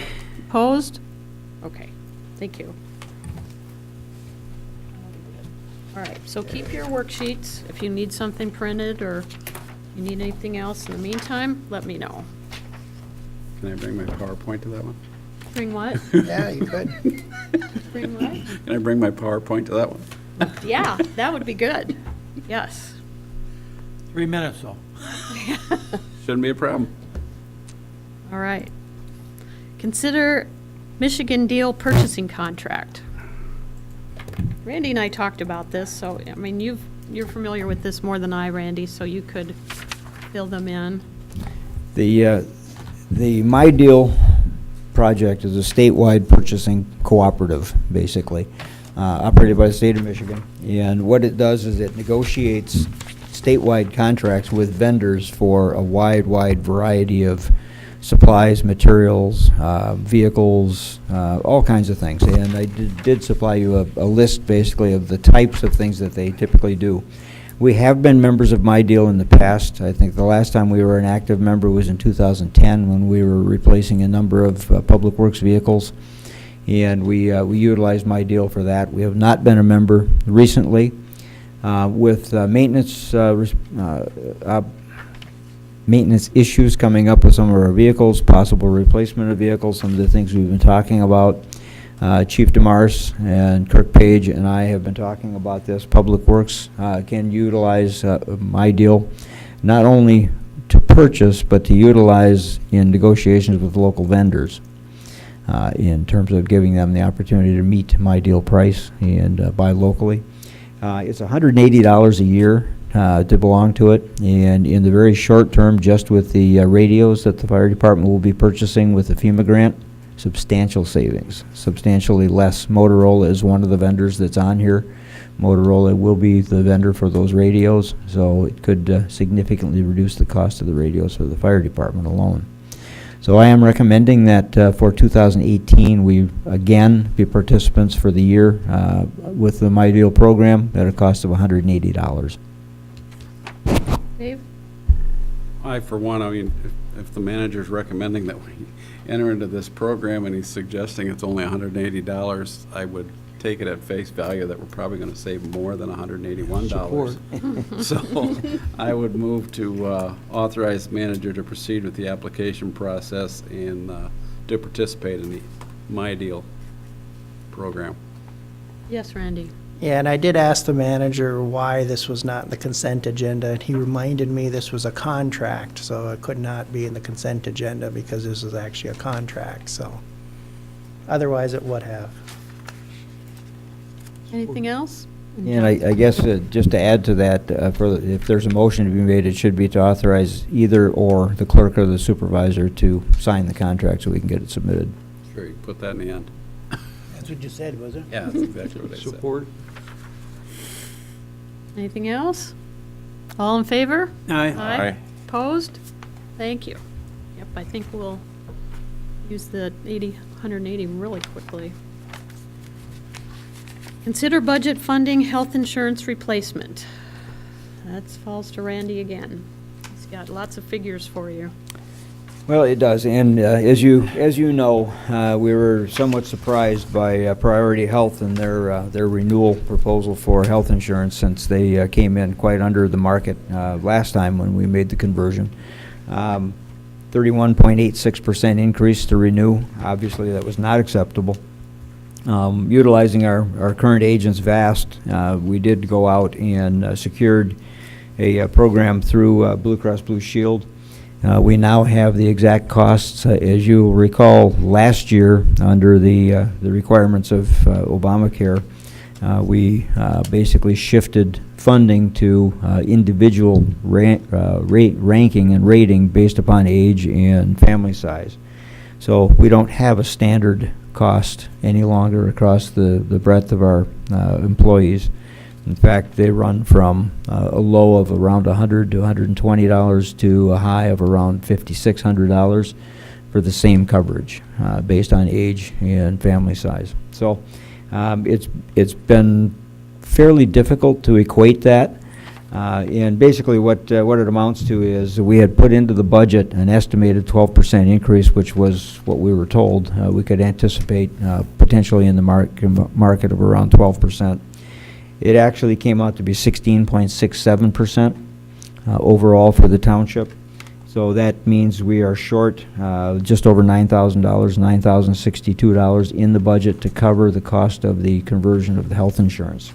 Opposed? Okay, thank you. All right, so keep your worksheets. If you need something printed or you need anything else in the meantime, let me know. Can I bring my PowerPoint to that one? Bring what? Yeah, you could. Bring what? Can I bring my PowerPoint to that one? Yeah, that would be good. Yes. 3 minutes, though. Shouldn't be a problem. All right. Consider Michigan deal purchasing contract. Randy and I talked about this, so, I mean, you're familiar with this more than I, Randy, so you could fill them in. The My Deal project is a statewide purchasing cooperative, basically, operated by the state of Michigan. And what it does is it negotiates statewide contracts with vendors for a wide variety of supplies, materials, vehicles, all kinds of things. And I did supply you a list, basically, of the types of things that they typically do. We have been members of My Deal in the past. I think the last time we were an active member was in 2010, when we were replacing a number of Public Works vehicles. And we utilized My Deal for that. We have not been a member recently. With maintenance issues coming up with some of our vehicles, possible replacement of vehicles, some of the things we've been talking about. Chief DeMars and Kirk Page and I have been talking about this. Public Works can utilize My Deal not only to purchase, but to utilize in negotiations with local vendors in terms of giving them the opportunity to meet My Deal price and buy locally. It's $180 a year to belong to it, and in the very short term, just with the radios that the fire department will be purchasing with the FEMA grant, substantial savings, substantially less. Motorola is one of the vendors that's on here. Motorola will be the vendor for those radios, so it could significantly reduce the cost of the radios for the fire department alone. So I am recommending that for 2018, we again be participants for the year with the My Deal program at a cost of $180. Dave? I, for one, I mean, if the manager's recommending that we enter into this program and he's suggesting it's only $180, I would take it at face value that we're probably going to save more than $181. So I would move to authorize manager to proceed with the application process and to participate in the my ideal program. Yes, Randy. Yeah, and I did ask the manager why this was not in the consent agenda, and he reminded me this was a contract, so it could not be in the consent agenda because this is actually a contract, so otherwise it would have. Anything else? And I guess, just to add to that, if there's a motion to be made, it should be to authorize either or the clerk or the supervisor to sign the contract so we can get it submitted. Sure, you can put that in the end. That's what you said, was it? Yeah, that's exactly what I said. Support? Anything else? All in favor? Aye. Aye. Opposed? Thank you. Yep, I think we'll use the 180 really quickly. Consider budget funding health insurance replacement. That falls to Randy again. He's got lots of figures for you. Well, it does, and as you know, we were somewhat surprised by Priority Health and their renewal proposal for health insurance, since they came in quite under the market last time when we made the conversion. 31.86% increase to renew. Obviously, that was not acceptable. Utilizing our current agents, VAST, we did go out and secured a program through Blue Cross Blue Shield. We now have the exact costs. As you will recall, last year, under the requirements of Obamacare, we basically shifted funding to individual ranking and rating based upon age and family size. So we don't have a standard cost any longer across the breadth of our employees. In fact, they run from a low of around $100 to $120 to a high of around $5,600 for the same coverage based on age and family size. So it's been fairly difficult to equate that. And basically what it amounts to is we had put into the budget an estimated 12% increase, which was what we were told we could anticipate potentially in the market of around 12%. It actually came out to be 16.67% overall for the township. So that means we are short just over $9,000, $9,062 in the budget to cover the cost of the conversion of the health insurance.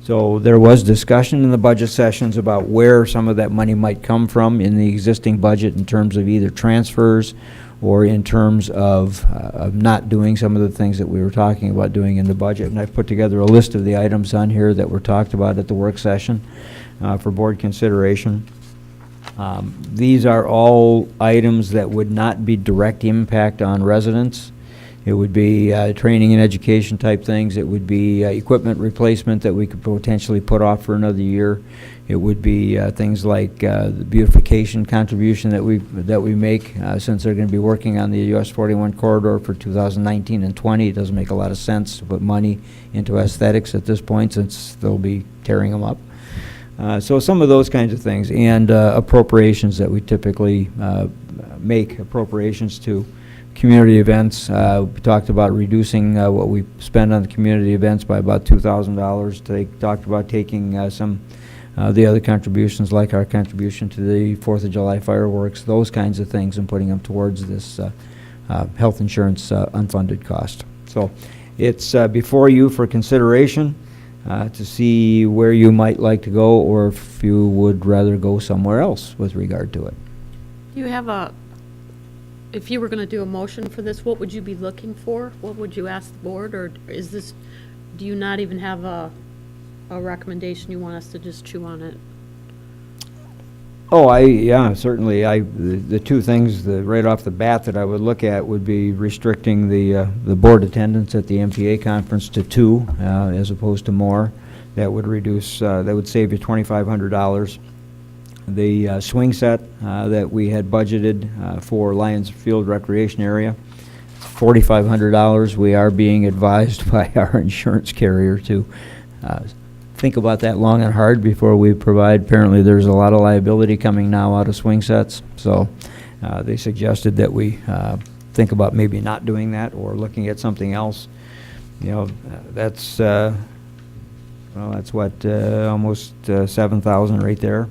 So there was discussion in the budget sessions about where some of that money might come from in the existing budget in terms of either transfers or in terms of not doing some of the things that we were talking about doing in the budget. And I've put together a list of the items on here that were talked about at the work session for board consideration. These are all items that would not be direct impact on residents. It would be training and education type things. It would be equipment replacement that we could potentially put off for another year. It would be things like the beautification contribution that we make since they're going to be working on the US 41 corridor for 2019 and 20. It doesn't make a lot of sense to put money into aesthetics at this point since they'll be tearing them up. So some of those kinds of things, and appropriations that we typically make appropriations to. Community events, we talked about reducing what we spend on the community events by about $2,000. They talked about taking some the other contributions, like our contribution to the 4th of July fireworks, those kinds of things, and putting them towards this health insurance unfunded cost. So it's before you for consideration to see where you might like to go, or if you would rather go somewhere else with regard to it. You have if you were going to do a motion for this, what would you be looking for? What would you ask the board, or is this, do you not even have a recommendation? You want us to just chew on it? Oh, yeah, certainly. The two things right off the bat that I would look at would be restricting the board attendance at the MPA conference to 2 as opposed to more. That would reduce, that would save you $2,500. The swing set that we had budgeted for Lions Field Recreation Area, $4,500. We are being advised by our insurance carrier to think about that long and hard before we provide. Apparently there's a lot of liability coming now out of swing sets, so they suggested that we think about maybe not doing that or looking at something else. You know, that's well, that's what almost 7,000 right there.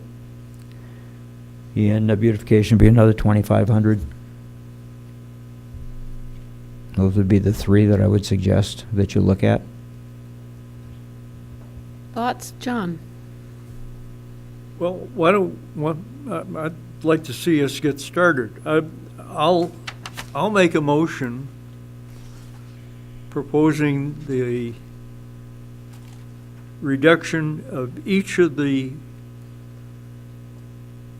And beautification be another 2,500. Those would be the three that I would suggest that you look at. Thoughts, John? Well, I'd like to see us get started. I'll make a motion proposing the reduction of each of the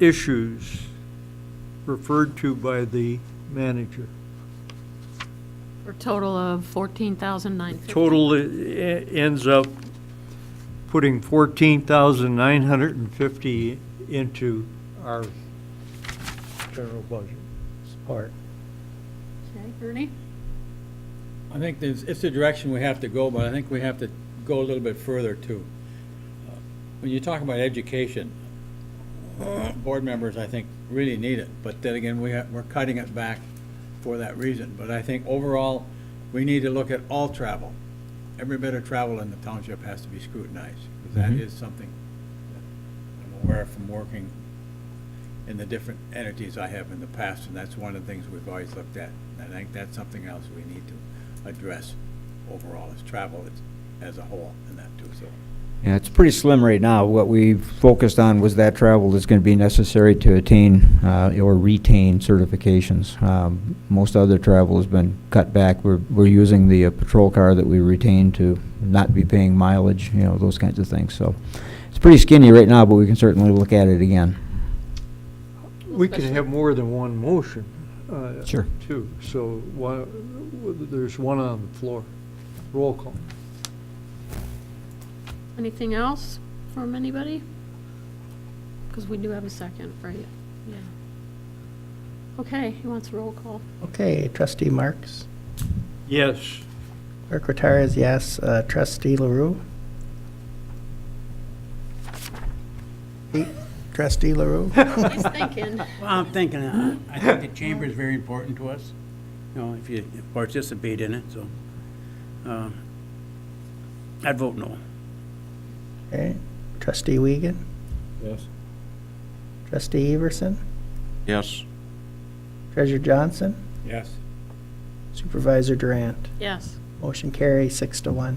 issues referred to by the manager. For a total of 14,950. Total ends up putting 14,950 into our general budget. Support. Okay, Ernie? I think it's the direction we have to go, but I think we have to go a little bit further too. When you talk about education, board members, I think, really need it, but then again, we're cutting it back for that reason. But I think overall, we need to look at all travel. Every bit of travel in the township has to be scrutinized, because that is something that I'm aware from working in the different entities I have in the past, and that's one of the things we've always looked at. And I think that's something else we need to address overall, is travel as a whole, and that too, so. Yeah, it's pretty slim right now. What we focused on was that travel that's going to be necessary to attain or retain certifications. Most other travel has been cut back. We're using the patrol car that we retained to not be paying mileage, those kinds of things. So it's pretty skinny right now, but we can certainly look at it again. We can have more than one motion. Sure. Too, so there's one on the floor. Roll call. Anything else from anybody? Because we do have a second, right? Yeah. Okay, he wants a roll call. Okay, trustee Marks? Yes. Clerk Rattara, yes. Trustee LaRue? Trustee LaRue? He's thinking. Well, I'm thinking, I think the chamber is very important to us, if you participate in it, so, I'd vote no. Okay. Trustee Wiegand? Yes. Trustee Everson? Yes. Treasurer Johnson? Yes. Supervisor Durant? Yes. Motion carries 6-1.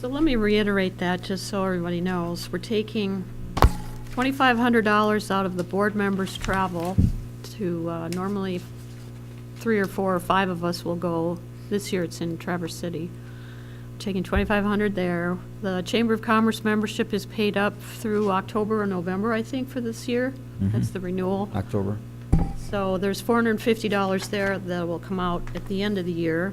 So let me reiterate that, just so everybody knows. We're taking $2,500 out of the board members' travel to, normally 3 or 4 or 5 of us will go. This year it's in Traverse City. Taking $2,500 there. The Chamber of Commerce membership is paid up through October or November, I think, for this year. That's the renewal. October. So there's $450 there that will come out at the end of the year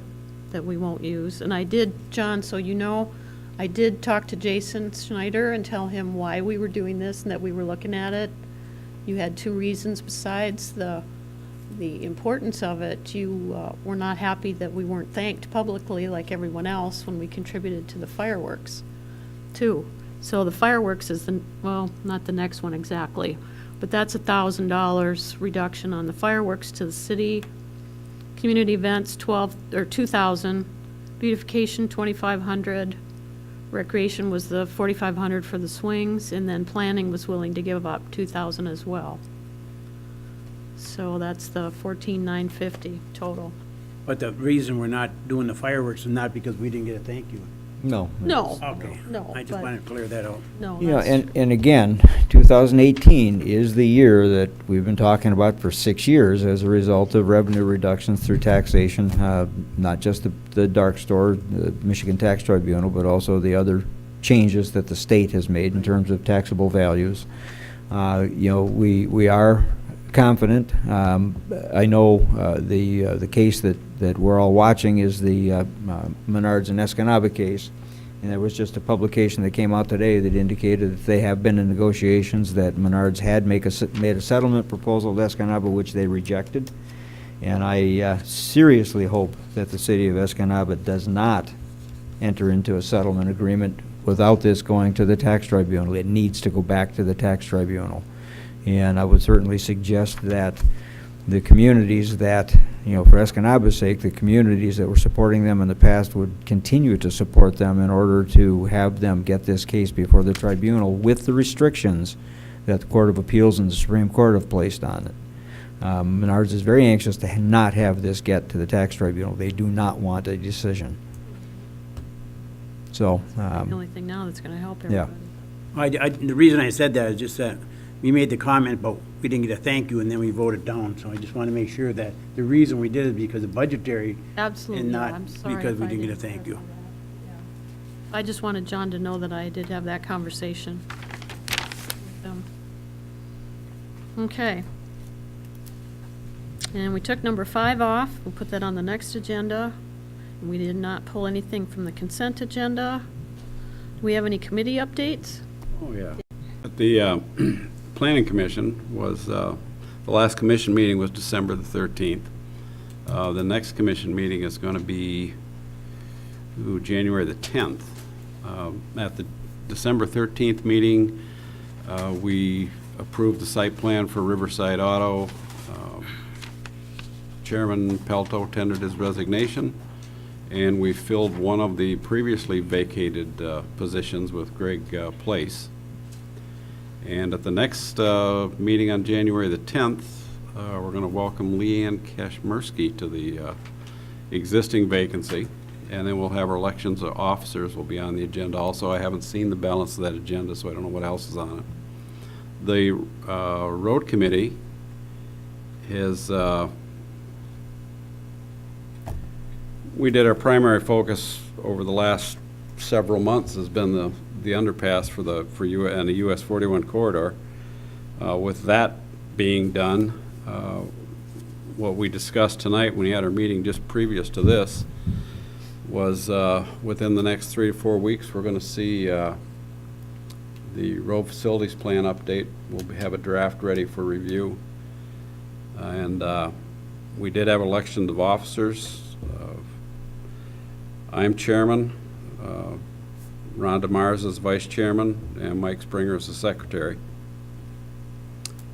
that we won't use. And I did, John, so you know, I did talk to Jason Schneider and tell him why we were doing this and that we were looking at it. You had 2 reasons besides the importance of it. You were not happy that we weren't thanked publicly like everyone else when we contributed to the fireworks, too. So the fireworks is well, not the next one exactly, but that's $1,000 reduction on the fireworks to the city. Community events, $2,000. Beautification, $2,500. Recreation was the $4,500 for the swings, and then planning was willing to give up $2,000 as well. So that's the $14,950 total. But the reason we're not doing the fireworks is not because we didn't get a thank you. No. No, Okay. no. I just but- wanted to clear that out. No, Yeah, that's- and again, 2018 is the year that we've been talking about for 6 years as a result of revenue reductions through taxation, not just the dark store, the Michigan Tax Tribunal, but also the other changes that the state has made in terms of taxable values. We are confident. I know the case that we're all watching is the Menards and Escanaba case. And there was just a publication that came out today that indicated that they have been in negotiations, that Menards had made a settlement proposal to Escanaba, which they rejected. And I seriously hope that the city of Escanaba does not enter into a settlement agreement without this going to the tax tribunal. It needs to go back to the tax tribunal. And I would certainly suggest that the communities that, for Escanaba's sake, the communities that were supporting them in the past would continue to support them in order to have them get this case before the tribunal with the restrictions that the Court of Appeals and the Supreme Court have placed on it. Menards is very anxious to not have this get to the tax tribunal. They do not want a decision. So, The only thing now that's gonna help yeah. everybody. The reason I said that is just that we made the comment, but we didn't get a thank you, and then we voted down. So I just want to make sure that the reason we did it because of budgetary Absolutely, and yeah, not I'm sorry because if we I didn't get a didn't thank you. clarify that. Yeah. I just wanted John to know that I did have that conversation with them. Okay. And we took number 5 off. We'll put that on the next agenda. And we did not pull anything from the consent agenda. Do we have any committee updates? Oh, yeah. The Planning Commission was, the last commission meeting was December the 13th. The next commission meeting is going to be January the 10th. At the December 13th meeting, we approved the site plan for Riverside Auto. Chairman Pelto tendered his resignation, and we filled one of the previously vacated positions with Greg Place. And at the next meeting on January the 10th, we're going to welcome Leanne Kashmersky to the existing vacancy, and then we'll have our elections of officers will be on the agenda also. I haven't seen the balance of that agenda, so I don't know what else is on it. The road committee is, we did our primary focus over the last several months has been the underpass for and the US 41 corridor. With that being done, what we discussed tonight when we had our meeting just previous to this was within the next 3 to 4 weeks, we're going to see the road facilities plan update. We'll have a draft ready for review. And we did have elections of officers. I'm chairman. Rhonda Mars is vice chairman, and Mike Springer is the secretary.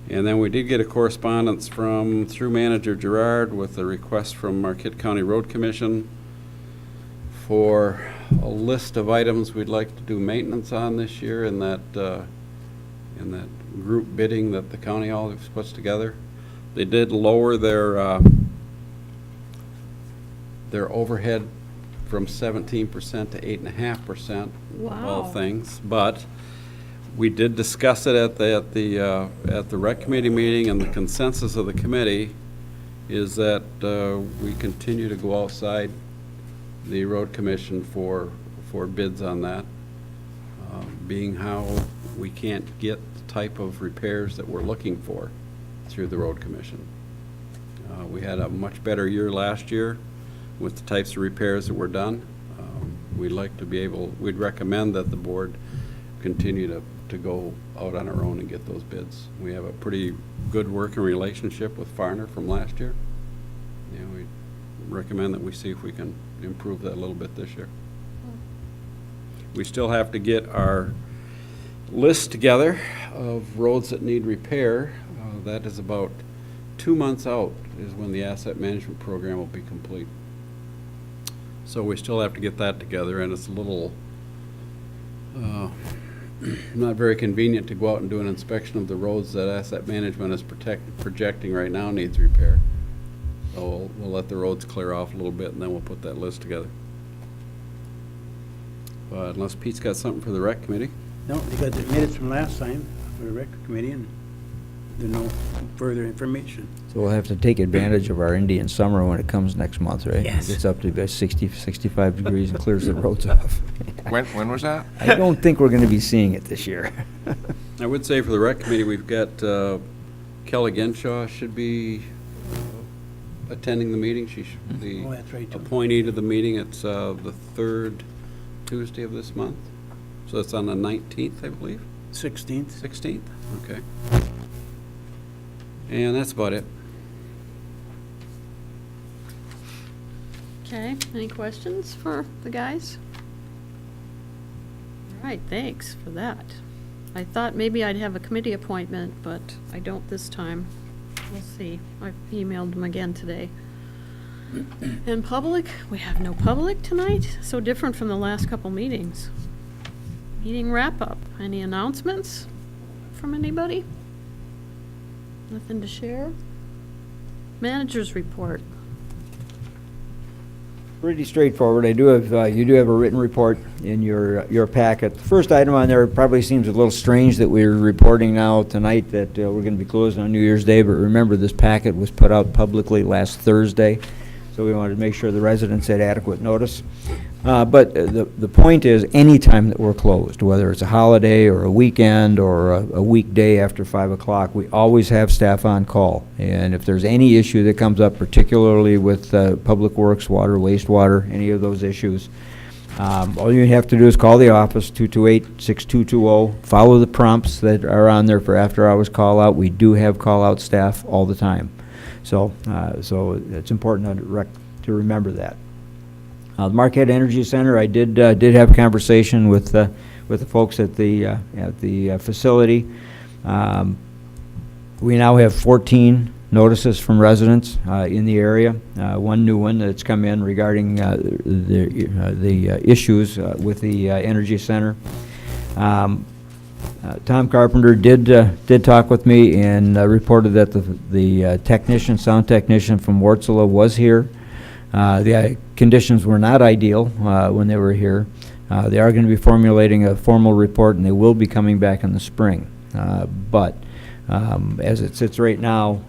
And then we did get a correspondence through Manager Gerard with a request from Marquette County Road Commission for a list of items we'd like to do maintenance on this year in that group bidding that the county all puts together. They did lower their overhead from 17% to 8.5% of all Wow. things. But we did discuss it at the rec committee meeting, and the consensus of the committee is that we continue to go outside the road commission for bids on that, being how we can't get the type of repairs that we're looking for through the road commission. We had a much better year last year with the types of repairs that were done. We'd recommend that the board continue to go out on our own and get those bids. We have a pretty good working relationship with Farner from last year. We recommend that we see if we can improve that a little bit this year. We still have to get our list together of roads that need repair. That is about 2 months out is when the asset management program will be complete. So we still have to get that together, and it's a little not very convenient to go out and do an inspection of the roads that asset management is projecting right now needs repair. So we'll let the roads clear off a little bit, and then we'll put that list together. But unless Pete's got something for the rec committee. No, you got the minutes from last time for the rec committee, and there's no further information. So we'll have to take advantage of our Indian summer when it comes next month, right? Yes. It gets up to about 60, 65 degrees and clears the roads off. When was that? I don't think we're going to be seeing it this year. I would say for the rec committee, we've got Kelly Genshaw should be attending the meeting. She should be Oh, that's right, too. appointee to the meeting. It's the third Tuesday of this month. So it's on the 19th, I believe, 16th. 16th? Okay. And that's about it. Okay, any questions for the guys? All right, thanks for that. I thought maybe I'd have a committee appointment, but I don't this time. We'll see. I emailed them again today. And public, we have no public tonight, so different from the last couple meetings. Meeting wrap-up, any announcements from anybody? Nothing to share? Managers report. Pretty straightforward. I do have, you do have a written report in your packet. The first item on there probably seems a little strange that we're reporting now tonight that we're going to be closed on New Year's Day, but remember, this packet was put out publicly last Thursday, so we wanted to make sure the residents had adequate notice. But the point is, any time that we're closed, whether it's a holiday or a weekend or a weekday after 5 o'clock, we always have staff on call. And if there's any issue that comes up, particularly with public works, water, wastewater, any of those issues, all you have to do is call the office, 228-6220, follow the prompts that are on there for after-hours call-out. We do have call-out staff all the time. So it's important to remember that. The Marquette Energy Center, I did have a conversation with the folks at the facility. We now have 14 notices from residents in the area. One new one that's come in regarding the issues with the Energy Center. Tom Carpenter did talk with me and reported that the sound technician from Wartsala was here. The conditions were not ideal when they were here. They are going to be formulating a formal report, and they will be coming back in the spring. But as it sits right now,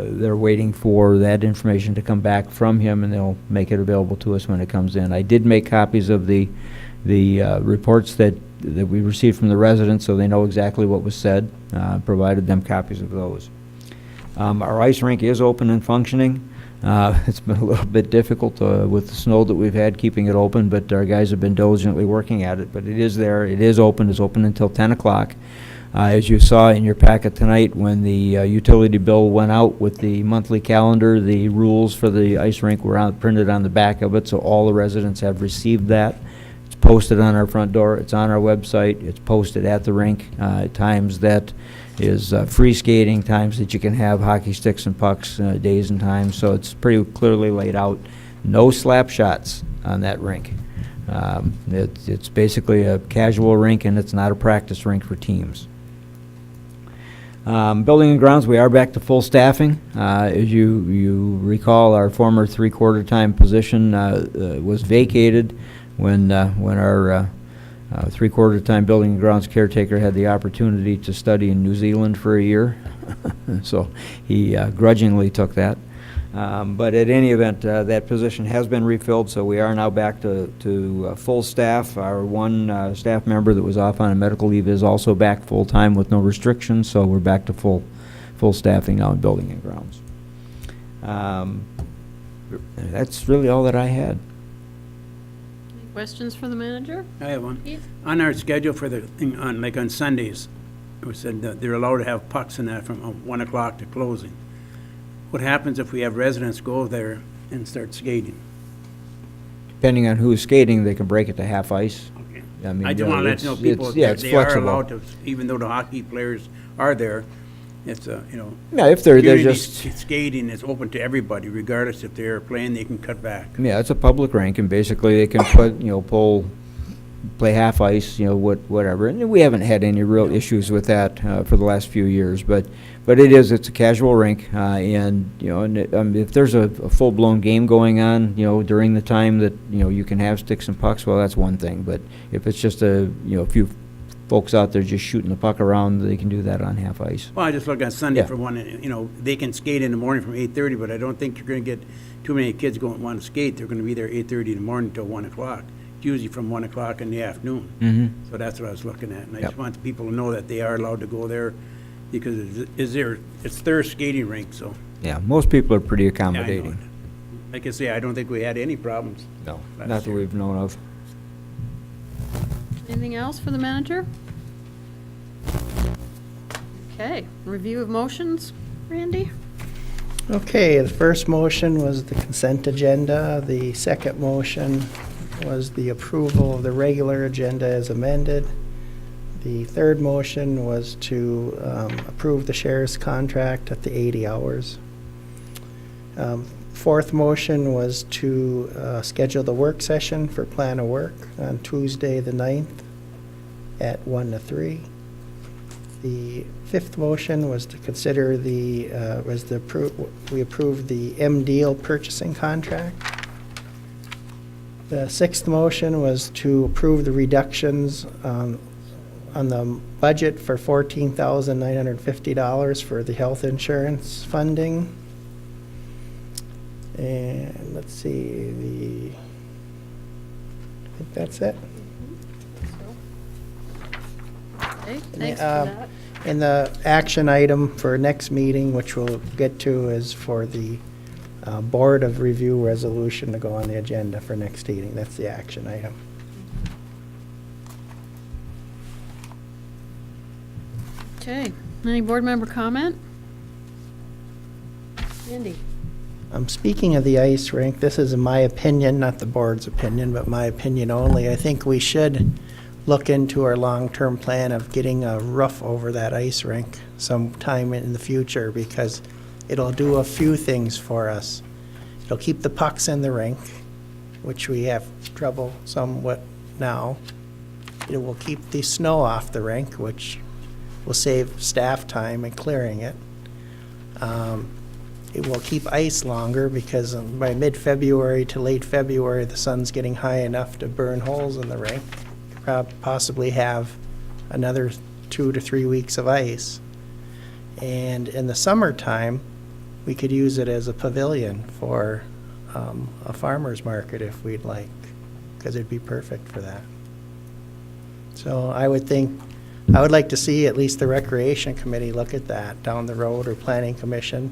they're waiting for that information to come back from him, and they'll make it available to us when it comes in. I did make copies of the reports that we received from the residents, so they know exactly what was said. Provided them copies of those. Our ice rink is open and functioning. It's been a little bit difficult with the snow that we've had keeping it open, but our guys have been diligently working at it. But it is there. It is open. It's open until 10 o'clock. As you saw in your packet tonight, when the utility bill went out with the monthly calendar, the rules for the ice rink were printed on the back of it, so all the residents have received that. It's posted on our front door. It's on our website. It's posted at the rink. Times that is free skating, times that you can have hockey sticks and pucks, days and times. So it's pretty clearly laid out. No slap shots on that rink. It's basically a casual rink, and it's not a practice rink for teams. Building and grounds, we are back to full staffing. As you recall, our former three-quarter time position was vacated when our three-quarter time building and grounds caretaker had the opportunity to study in New Zealand for a year. So he grudgingly took that. But at any event, that position has been refilled, so we are now back to full staff. Our one staff member that was off on a medical leave is also back full-time with no restrictions, so we're back to full staffing now in building and grounds. That's really all that I had. Any questions for the manager? I have one. Keith? On our schedule for the thing on Sundays, it said that they're allowed to have pucks and that from 1 o'clock to closing. What happens if we have residents go there and start skating? Depending on who's skating, they can break it to half ice. Okay. I mean, I just want to let you know people, it's they are flexible. allowed to, even though the hockey players are there, it's Yeah, if they're community just, skating is open to everybody, regardless if they're playing, they can cut back. yeah, it's a public rink, and basically they can play half ice, whatever. And we haven't had any real issues with that for the last few years, but it's a casual rink, and if there's a full-blown game going on, during the time that you can have sticks and pucks, well, that's one thing. But if it's just a few folks out there just shooting the puck around, they can do that on half ice. Well, I just look on Sunday Yeah. for one, they can skate in the morning from 8:30, but I don't think you're going to get too many kids going want to skate. They're going to be there 8:30 in the morning until 1 o'clock. It's usually from 1 o'clock in the afternoon. Mm-hmm. So that's what I was looking at, and I Yep. just want people to know that they are allowed to go there, because it's their skating rink, so. Yeah, most people are pretty yeah, I know. accommodating. Like I say, I don't think we had any problems. No, last not that year. we've known of. Anything else for the manager? Okay, review of motions, Randy? Okay, the first motion was the consent agenda. The second motion was the approval of the regular agenda as amended. The third motion was to approve the sheriff's contract at the 80 hours. Fourth motion was to schedule the work session for plan of work on Tuesday, the 9th at 1 to 3. The fifth motion was to consider we approved the M-Deal purchasing contract. The sixth motion was to approve the reductions on the budget for $14,950 for the health insurance funding. And let's see, I think that's it. Okay, thanks for Uh, that. And the action item for next meeting, which we'll get to, is for the Board of Review resolution to go on the agenda for next meeting. That's the action item. Okay, any board member comment? Andy? Speaking of the ice rink, this is my opinion, not the board's opinion, but my opinion only. I think we should look into our long-term plan of getting a roof over that ice rink sometime in the future, because it'll do a few things for us. It'll keep the pucks in the rink, which we have trouble somewhat now. It will keep the snow off the rink, which will save staff time in clearing it. It will keep ice longer, because by mid-February to late February, the sun's getting high enough to burn holes in the rink. Possibly have another 2 to 3 weeks of ice. And in the summertime, we could use it as a pavilion for a farmer's market if we'd like, because it'd be perfect for that. So I would like to see at least the Recreation Committee look at that down the road, or Planning Commission,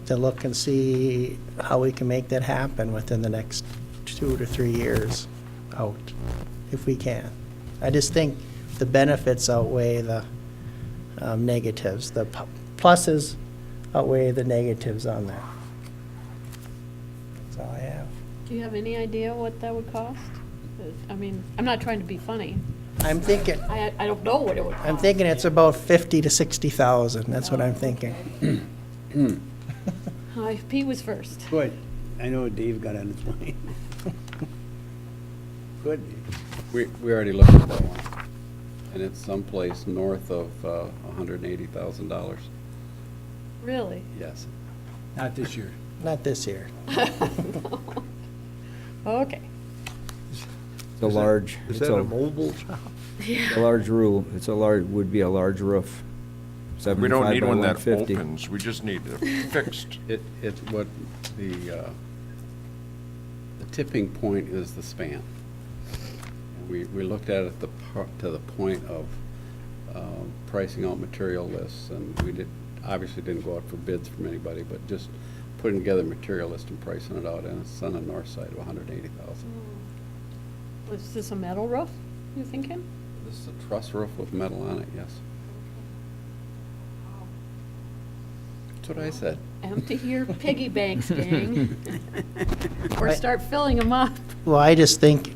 to look and see how we can make that happen within the next 2 to 3 years out, if we can. I just think the benefits outweigh the negatives. The pluses outweigh the negatives on that. That's all I have. Do you have any idea what that would cost? I mean, I'm not trying to be funny. I'm thinking, I don't know what it would cost. I'm thinking it's about 50 to 60,000. That's what I'm thinking. Pete was first. Good. I know Dave got on his mind. Good. We already looked at that one, and it's someplace north of $180,000. Really? Yes. Not this year. Not this year. Okay. It's a large, Is it's that a a mobile shop? large roof, would be a large roof. We 75 don't need by one that 150. opens, we just need it fixed. It's what the tipping point is the span. We looked at it to the point of pricing out material lists, and we obviously didn't go out for bids from anybody, but just putting together a material list and pricing it out, and it's on the north side of 180,000. Was this a metal roof, you thinking? This is a truss roof with metal on it, yes. That's what I said. Empty your piggy banks, gang. Or start filling them up. Well, I just think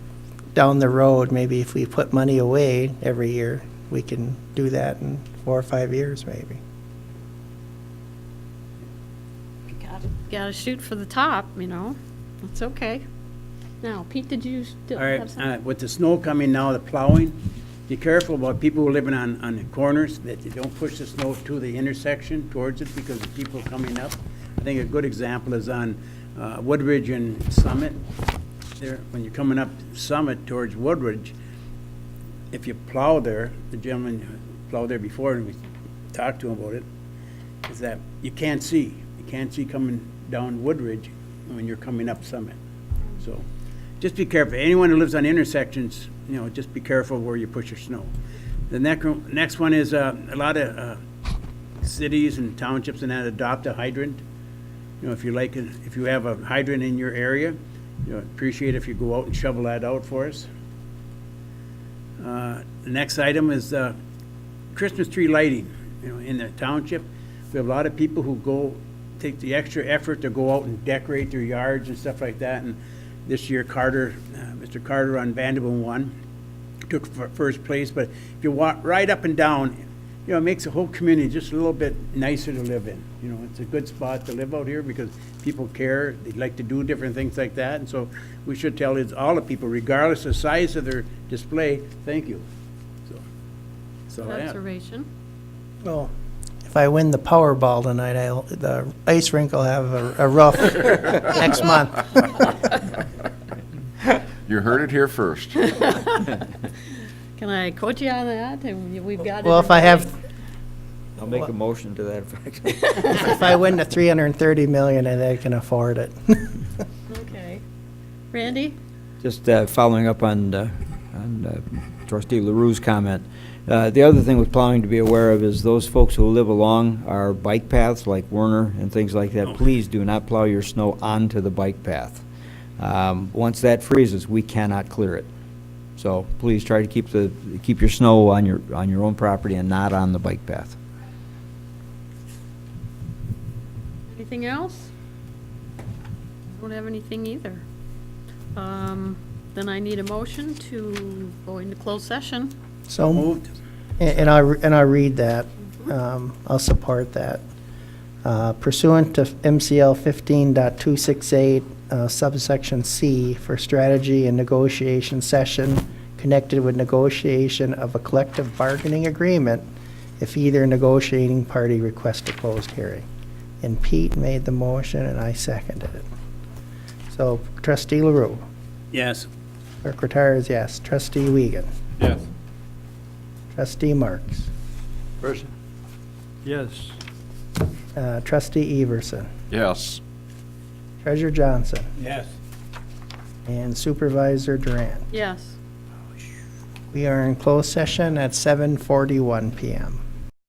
down the road, maybe if we put money away every year, we can do that in 4 or 5 years, maybe. Gotta shoot for the top, you know? That's okay. Now, Pete, did you still All have right, something? with the snow coming now, the plowing, be careful about people who are living on the corners, that you don't push the snow to the intersection towards it because of people coming up. I think a good example is on Woodridge and Summit. There, when you're coming up Summit towards Woodridge, if you plow there, the gentleman who plowed there before, and we talked to him about it, is that you can't see. You can't see coming down Woodridge when you're coming up Summit. So just be careful. Anyone who lives on intersections, you know, just be careful where you push your snow. The next one is a lot of cities and townships and that adopt a hydrant. You know, if you have a hydrant in your area, you know, appreciate if you go out and shovel that out for us. The next item is Christmas tree lighting. You know, in the township, we have a lot of people who take the extra effort to go out and decorate their yards and stuff like that. And this year, Mr. Carter on Vanderbilt won, took first place. But if you walk right up and down, you know, it makes the whole community just a little bit nicer to live in. You know, it's a good spot to live out here because people care. They like to do different things like that. And so we should tell all the people, regardless of the size of their display, thank you. So, that's all I have. Observation. Well, if I win the Powerball tonight, the ice rink will have a rough next month. You heard it here first. Can I quote you on that? And we've got it. Well, in if I have, writing. I'll make a motion to that effect. if I win the 330 million, and I can afford it. Okay. Randy? Just following up on trustee LaRue's comment. The other thing with plowing to be aware of is those folks who live along our bike paths, like Werner and things like that, please do not plow your snow onto the bike path. Once that freezes, we cannot clear it. So please try to keep your snow on your own property and not on the bike path. Anything else? Don't have anything either. Then I need a motion to go into closed session. So Moved. And I'll read that. I'll support that. Pursuant to MCL 15.268, subsection C, for strategy and negotiation session connected with negotiation of a collective bargaining agreement if either negotiating party requests a closed hearing. And Pete made the motion and I seconded it. So trustee LaRue, Yes. clerk Rattard is yes. Trustee Wiegand, Yes. trustee Marks, Yes. trustee Everson, Yes. treasurer Johnson, Yes. and supervisor Durant. Yes. We are in closed session at 7:41 PM.